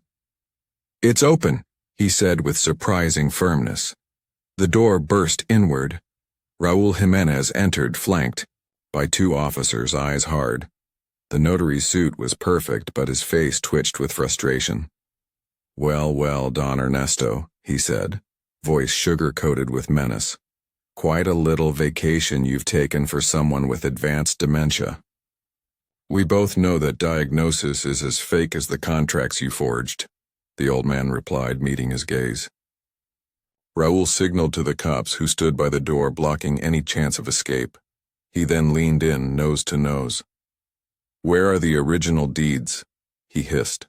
"It's open," he said with surprising firmness. The door burst inward. Raul Jimenez entered, flanked by 2 officers, eyes hard. The notary's suit was perfect, but his face twitched with frustration. "Well, well, Don Ernesto," he said, voice sugar-coated with menace. "Quite a little vacation you've taken for someone with advanced dementia." "We both know that diagnosis is as fake as the contracts you forged," the old man replied, meeting his gaze. Raul signaled to the cops who stood by the door, blocking any chance of escape. He then leaned in, nose to nose. "Where are the original deeds?" he hissed.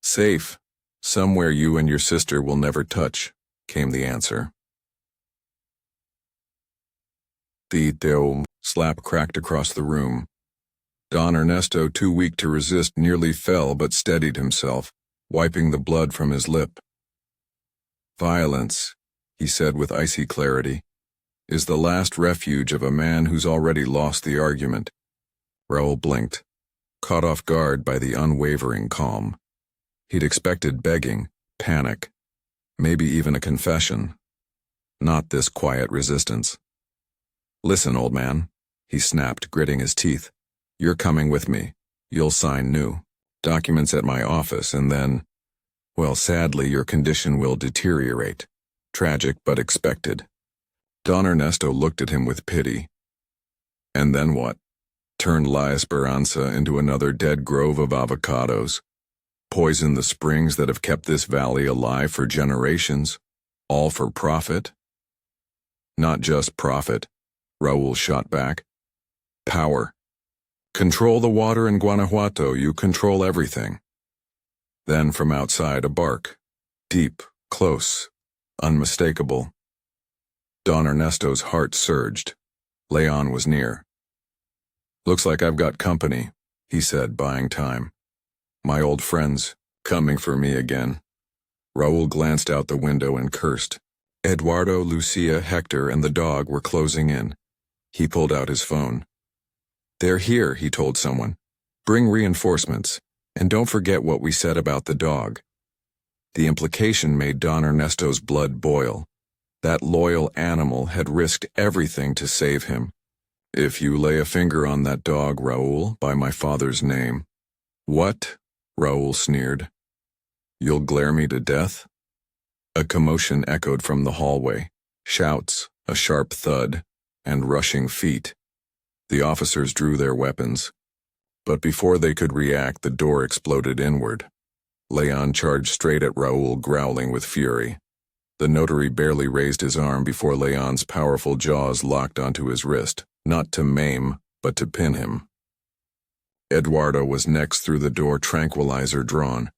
"Safe. Somewhere you and your sister will never touch," came the answer. The Teo slap cracked across the room. Don Ernesto, too weak to resist, nearly fell but steadied himself, wiping the blood from his lip. "Violence," he said with icy clarity, "is the last refuge of a man who's already lost the argument." Raul blinked, caught off guard by the unwavering calm. He'd expected begging, panic, maybe even a confession. Not this quiet resistance. "Listen, old man," he snapped, gritting his teeth. "You're coming with me. You'll sign new documents at my office, and then, well, sadly, your condition will deteriorate. Tragic but expected." Don Ernesto looked at him with pity. And then what? Turned La Esperanza into another dead grove of avocados. Poison the springs that have kept this valley alive for generations, all for profit? Not just profit, Raul shot back. Power. Control the water in Guanajuato, you control everything. Then from outside a bark. Deep, close, unmistakable. Don Ernesto's heart surged. León was near. Looks like I've got company, he said, buying time. My old friends, coming for me again. Raul glanced out the window and cursed. Eduardo, Lucia, Hector, and the dog were closing in. He pulled out his phone. They're here, he told someone. Bring reinforcements, and don't forget what we said about the dog. The implication made Don Ernesto's blood boil. That loyal animal had risked everything to save him. If you lay a finger on that dog, Raul, by my father's name. What? Raul sneered. You'll glare me to death? A commotion echoed from the hallway. Shouts, a sharp thud, and rushing feet. The officers drew their weapons. But before they could react, the door exploded inward. León charged straight at Raul, growling with fury. The notary barely raised his arm before León's powerful jaws locked onto his wrist, not to maim, but to pin him. Eduardo was next through the door, tranquilizer drawn.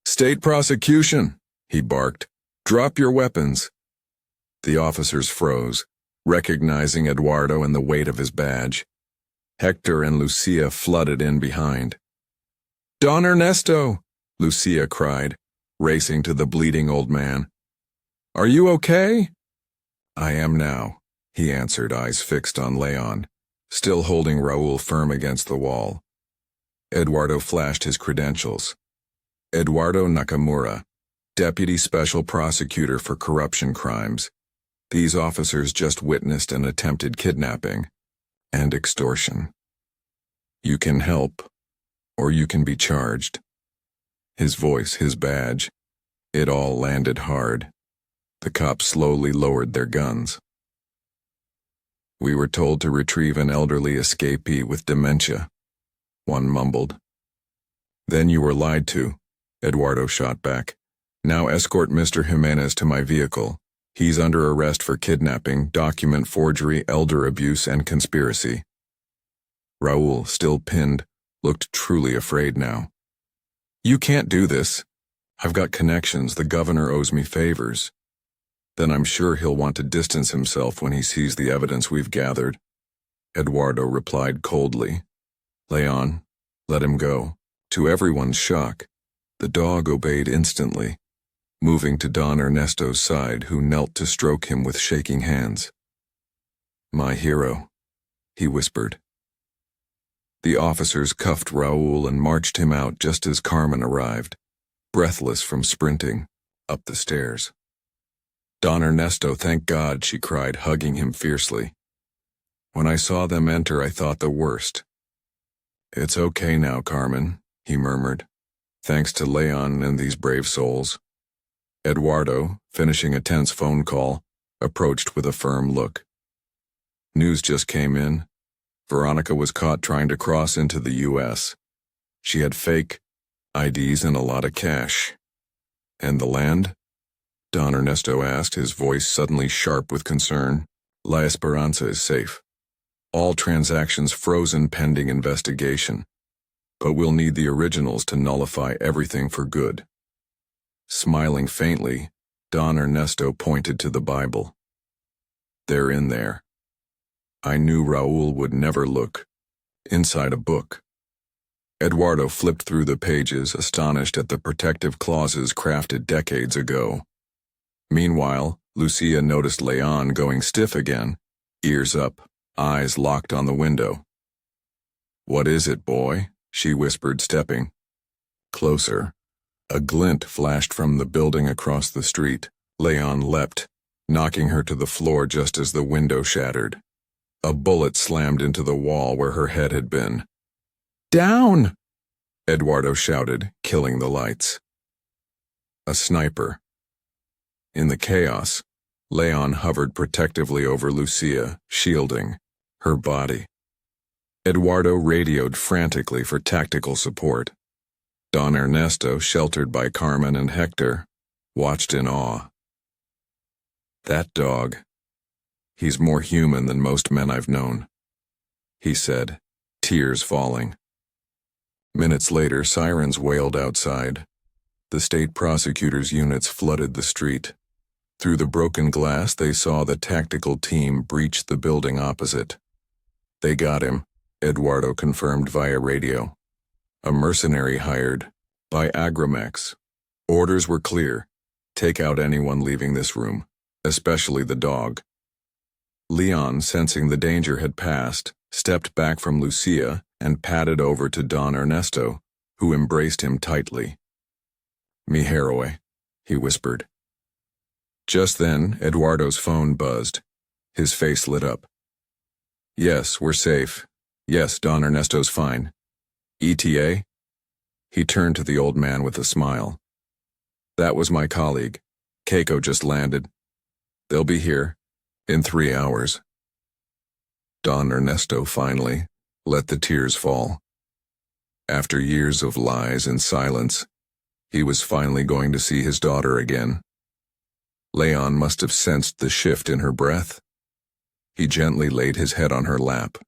State prosecution, he barked. Drop your weapons. The officers froze, recognizing Eduardo and the weight of his badge. Hector and Lucia flooded in behind. Don Ernesto, Lucia cried, racing to the bleeding old man. Are you okay? I am now, he answered, eyes fixed on León, still holding Raul firm against the wall. Eduardo flashed his credentials. Eduardo Nakamura, Deputy Special Prosecutor for Corruption Crimes. These officers just witnessed an attempted kidnapping and extortion. You can help, or you can be charged. His voice, his badge, it all landed hard. The cops slowly lowered their guns. We were told to retrieve an elderly escapee with dementia, one mumbled. Then you were lied to, Eduardo shot back. Now escort Mr. Jimenez to my vehicle. He's under arrest for kidnapping, document forgery, elder abuse, and conspiracy. Raul, still pinned, looked truly afraid now. You can't do this. I've got connections. The governor owes me favors. Then I'm sure he'll want to distance himself when he sees the evidence we've gathered. Eduardo replied coldly. León, let him go. To everyone's shock, the dog obeyed instantly, moving to Don Ernesto's side, who knelt to stroke him with shaking hands. My hero, he whispered. The officers cuffed Raul and marched him out just as Carmen arrived, breathless from sprinting, up the stairs. Don Ernesto, thank God, she cried, hugging him fiercely. When I saw them enter, I thought the worst. It's okay now, Carmen, he murmured, thanks to León and these brave souls. Eduardo, finishing a tense phone call, approached with a firm look. News just came in. Veronica was caught trying to cross into the U.S. She had fake IDs and a lot of cash. And the land? Don Ernesto asked, his voice suddenly sharp with concern. La Esperanza is safe. All transactions frozen pending investigation. But we'll need the originals to nullify everything for good. Smiling faintly, Don Ernesto pointed to the Bible. They're in there. I knew Raul would never look. Inside a book. Eduardo flipped through the pages, astonished at the protective clauses crafted decades ago. Meanwhile, Lucia noticed León going stiff again, ears up, eyes locked on the window. What is it, boy? She whispered, stepping closer. A glint flashed from the building across the street. León leapt, knocking her to the floor just as the window shattered. A bullet slammed into the wall where her head had been. Down! Eduardo shouted, killing the lights. A sniper. In the chaos, León hovered protectively over Lucia, shielding her body. Eduardo radioed frantically for tactical support. Don Ernesto, sheltered by Carmen and Hector, watched in awe. "That dog. He's more human than most men I've known," he said, tears falling. Minutes later, sirens wailed outside. The state prosecutor's units flooded the street. Through the broken glass, they saw the tactical team breach the building opposite. "They got him," Eduardo confirmed via radio. "A mercenary hired by Agramex. Orders were clear. Take out anyone leaving this room, especially the dog." León, sensing the danger had passed, stepped back from Lucia and padded over to Don Ernesto, who embraced him tightly. "Mi héroe," he whispered. Just then, Eduardo's phone buzzed. His face lit up. "Yes, we're safe. Yes, Don Ernesto's fine. ETA?" He turned to the old man with a smile. "That was my colleague. Keiko just landed. They'll be here in 3 hours." Don Ernesto finally let the tears fall. After years of lies and silence, he was finally going to see his daughter again. León must have sensed the shift in her breath. He gently laid his head on her lap,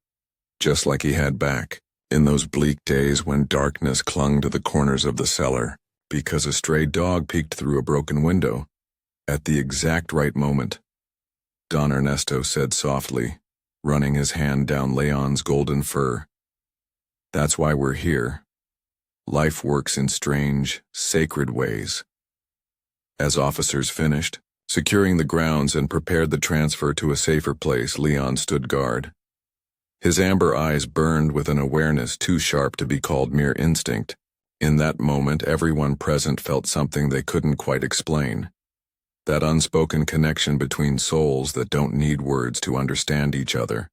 just like he had back in those bleak days when darkness clung to the corners of the cellar because a stray dog peeked through a broken window. At the exact right moment, Don Ernesto said softly, running his hand down León's golden fur, "That's why we're here. Life works in strange, sacred ways." As officers finished, securing the grounds and prepared the transfer to a safer place, León stood guard. His amber eyes burned with an awareness too sharp to be called mere instinct. In that moment, everyone present felt something they couldn't quite explain. That unspoken connection between souls that don't need words to understand each other.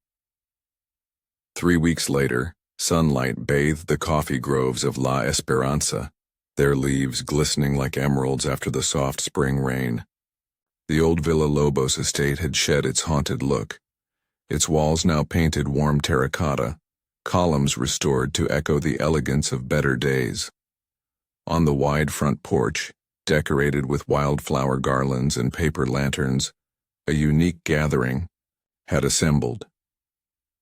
3 weeks later, sunlight bathed the coffee groves of La Esperanza, their leaves glistening like emeralds after the soft spring rain. The old Villa Lobos estate had shed its haunted look, its walls now painted warm terracotta, columns restored to echo the elegance of better days. On the wide front porch, decorated with wildflower garlands and paper lanterns, a unique gathering had assembled.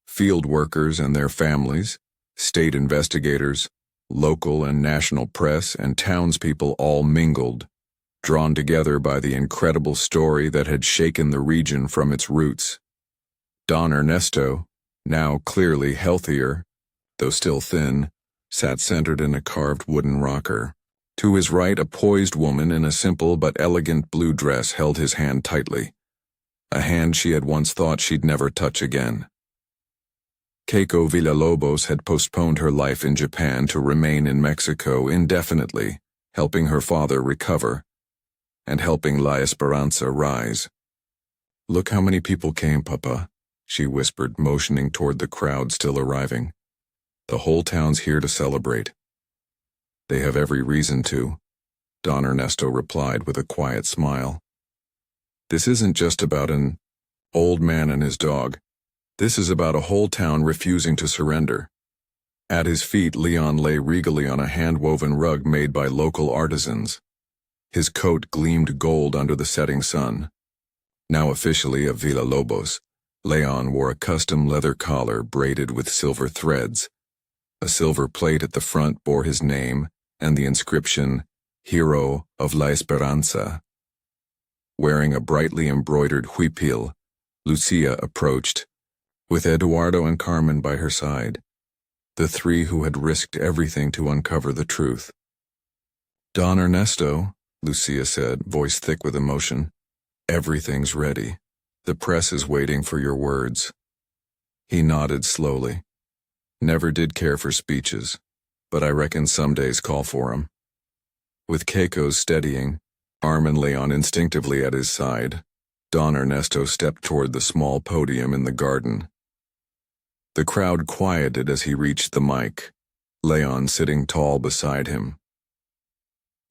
Field workers and their families, state investigators, local and national press, and townspeople all mingled, drawn together by the incredible story that had shaken the region from its roots. Don Ernesto, now clearly healthier, though still thin, sat centered in a carved wooden rocker. To his right, a poised woman in a simple but elegant blue dress held his hand tightly, a hand she had once thought she'd never touch again. Keiko Villalobos had postponed her life in Japan to remain in Mexico indefinitely, helping her father recover and helping La Esperanza rise. "Look how many people came, Papa," she whispered, motioning toward the crowd still arriving. "The whole town's here to celebrate." "They have every reason to," Don Ernesto replied with a quiet smile. "This isn't just about an old man and his dog. This is about a whole town refusing to surrender." At his feet, León lay regally on a hand-woven rug made by local artisans. His coat gleamed gold under the setting sun. Now officially a Villalobos, León wore a custom leather collar braided with silver threads. A silver plate at the front bore his name and the inscription, "Hero of La Esperanza." Wearing a brightly embroidered huipil, Lucia approached, with Eduardo and Carmen by her side, the three who had risked everything to uncover the truth. "Don Ernesto," Lucia said, voice thick with emotion, "everything's ready. The press is waiting for your words." He nodded slowly. "Never did care for speeches, but I reckon some days call for 'em." With Keiko's steadying, arm and León instinctively at his side, Don Ernesto stepped toward the small podium in the garden. The crowd quieted as he reached the mic, León sitting tall beside him.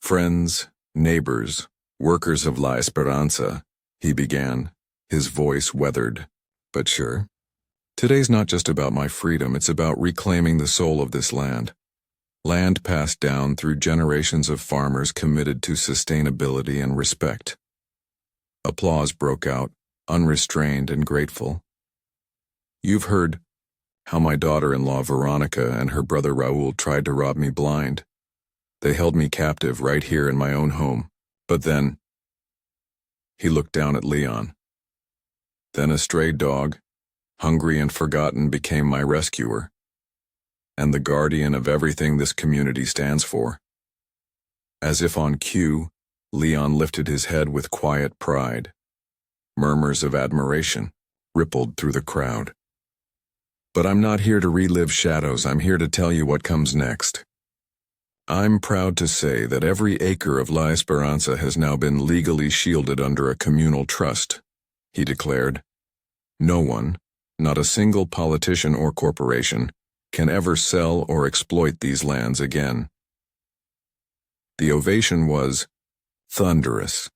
"Friends, neighbors, workers of La Esperanza, he began, his voice weathered. But sure. Today's not just about my freedom, it's about reclaiming the soul of this land. Land passed down through generations of farmers committed to sustainability and respect. Applause broke out, unrestrained and grateful. You've heard how my daughter-in-law Veronica and her brother Raul tried to rob me blind. They held me captive right here in my own home. But then, he looked down at Leon. Then a stray dog, hungry and forgotten, became my rescuer, and the guardian of everything this community stands for. As if on cue, Leon lifted his head with quiet pride. Murmurs of admiration rippled through the crowd. But I'm not here to relive shadows, I'm here to tell you what comes next. I'm proud to say that every acre of La Esperanza has now been legally shielded under a communal trust, he declared. No one, not a single politician or corporation, can ever sell or exploit these lands again. The ovation was thunderous.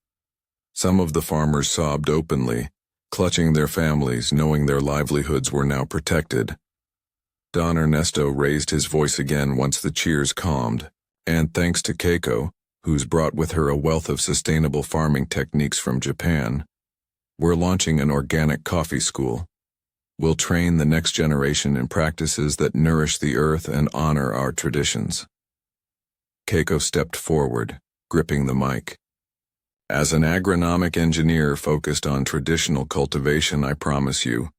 Some of the farmers sobbed openly, clutching their families, knowing their livelihoods were now protected. Don Ernesto raised his voice again once the cheers calmed, and thanks to Keiko, who's brought with her a wealth of sustainable farming techniques from Japan, we're launching an organic coffee school. We'll train the next generation in practices that nourish the earth and honor our traditions. Keiko stepped forward, gripping the mic. As an agronomic engineer focused on traditional cultivation, I promise you,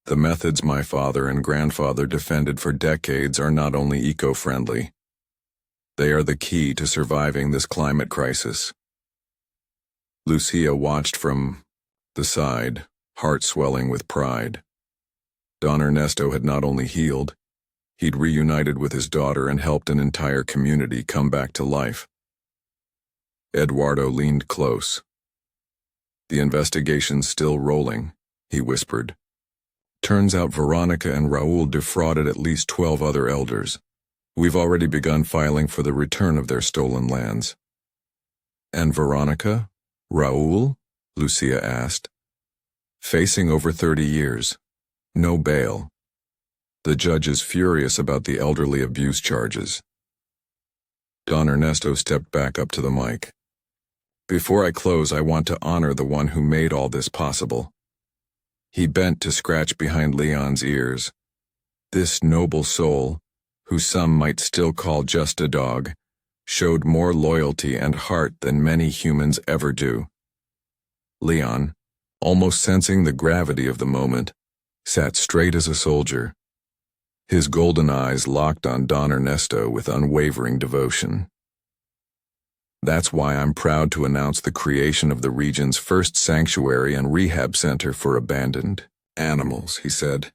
the methods my father and grandfather defended for decades are not only eco-friendly, they are the key to surviving this climate crisis. Lucia watched from the side, heart swelling with pride. Don Ernesto had not only healed, he'd reunited with his daughter and helped an entire community come back to life. Eduardo leaned close. The investigation's still rolling, he whispered. Turns out Veronica and Raul defrauded at least 12 other elders. We've already begun filing for the return of their stolen lands. And Veronica? Raul? Lucia asked. Facing over 30 years. No bail. The judge is furious about the elderly abuse charges. Don Ernesto stepped back up to the mic. Before I close, I want to honor the one who made all this possible. He bent to scratch behind Leon's ears. This noble soul, who some might still call just a dog, showed more loyalty and heart than many humans ever do. Leon, almost sensing the gravity of the moment, sat straight as a soldier. His golden eyes locked on Don Ernesto with unwavering devotion. That's why I'm proud to announce the creation of the region's first sanctuary and rehab center for abandoned animals, he said.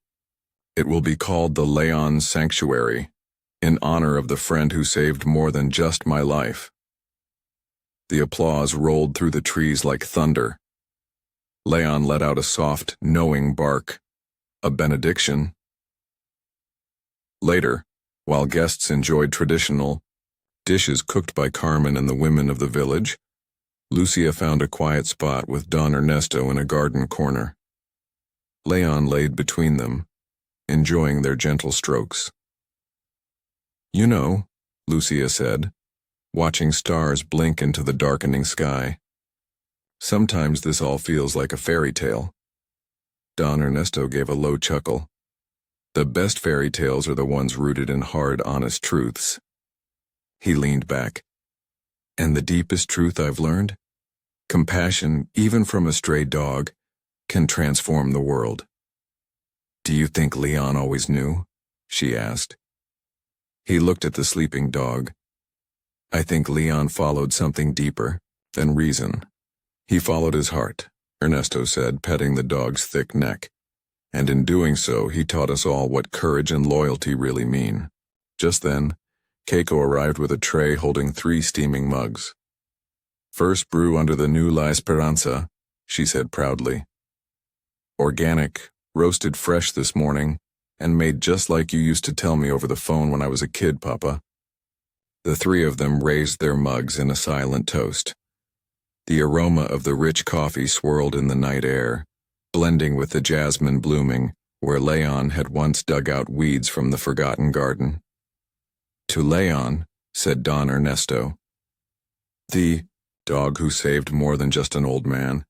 It will be called the León Sanctuary, in honor of the friend who saved more than just my life. The applause rolled through the trees like thunder. Leon let out a soft, knowing bark, a benediction. Later, while guests enjoyed traditional dishes cooked by Carmen and the women of the village, Lucia found a quiet spot with Don Ernesto in a garden corner. Leon laid between them, enjoying their gentle strokes. You know, Lucia said, watching stars blink into the darkening sky. Sometimes this all feels like a fairy tale. Don Ernesto gave a low chuckle. The best fairy tales are the ones rooted in hard, honest truths. He leaned back. And the deepest truth I've learned? Compassion, even from a stray dog, can transform the world. Do you think Leon always knew? She asked. He looked at the sleeping dog. I think Leon followed something deeper than reason. He followed his heart, Ernesto said, petting the dog's thick neck. And in doing so, he taught us all what courage and loyalty really mean. Just then, Keiko arrived with a tray holding 3 steaming mugs. First brew under the new La Esperanza, she said proudly. Organic, roasted fresh this morning, and made just like you used to tell me over the phone when I was a kid, Papa. The 3 of them raised their mugs in a silent toast. The aroma of the rich coffee swirled in the night air, blending with the jasmine blooming where Leon had once dug out weeds from the forgotten garden. "To Leon," said Don Ernesto. "The dog who saved more than just an old man."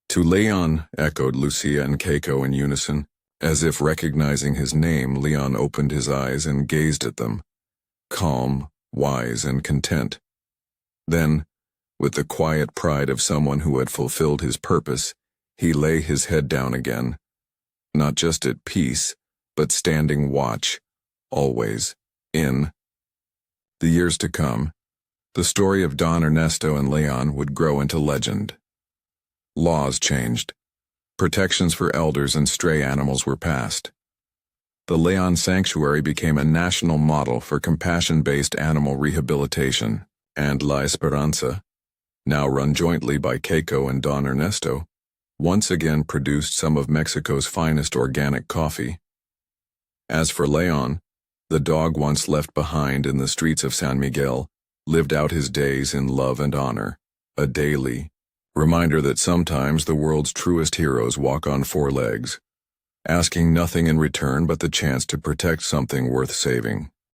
"To Leon," echoed Lucia and Keiko in unison. As if recognizing his name, Leon opened his eyes and gazed at them, calm, wise, and content. Then, with the quiet pride of someone who had fulfilled his purpose, he lay his head down again, not just at peace, but standing watch, always, in the years to come. The story of Don Ernesto and Leon would grow into legend. Laws changed. Protections for elders and stray animals were passed. The León Sanctuary became a national model for compassion-based animal rehabilitation, and La Esperanza, now run jointly by Keiko and Don Ernesto, once again produced some of Mexico's finest organic coffee. As for León, the dog once left behind in the streets of San Miguel, lived out his days in love and honor, a daily reminder that sometimes the world's truest heroes walk on four legs, asking nothing in return but the chance to protect something worth saving.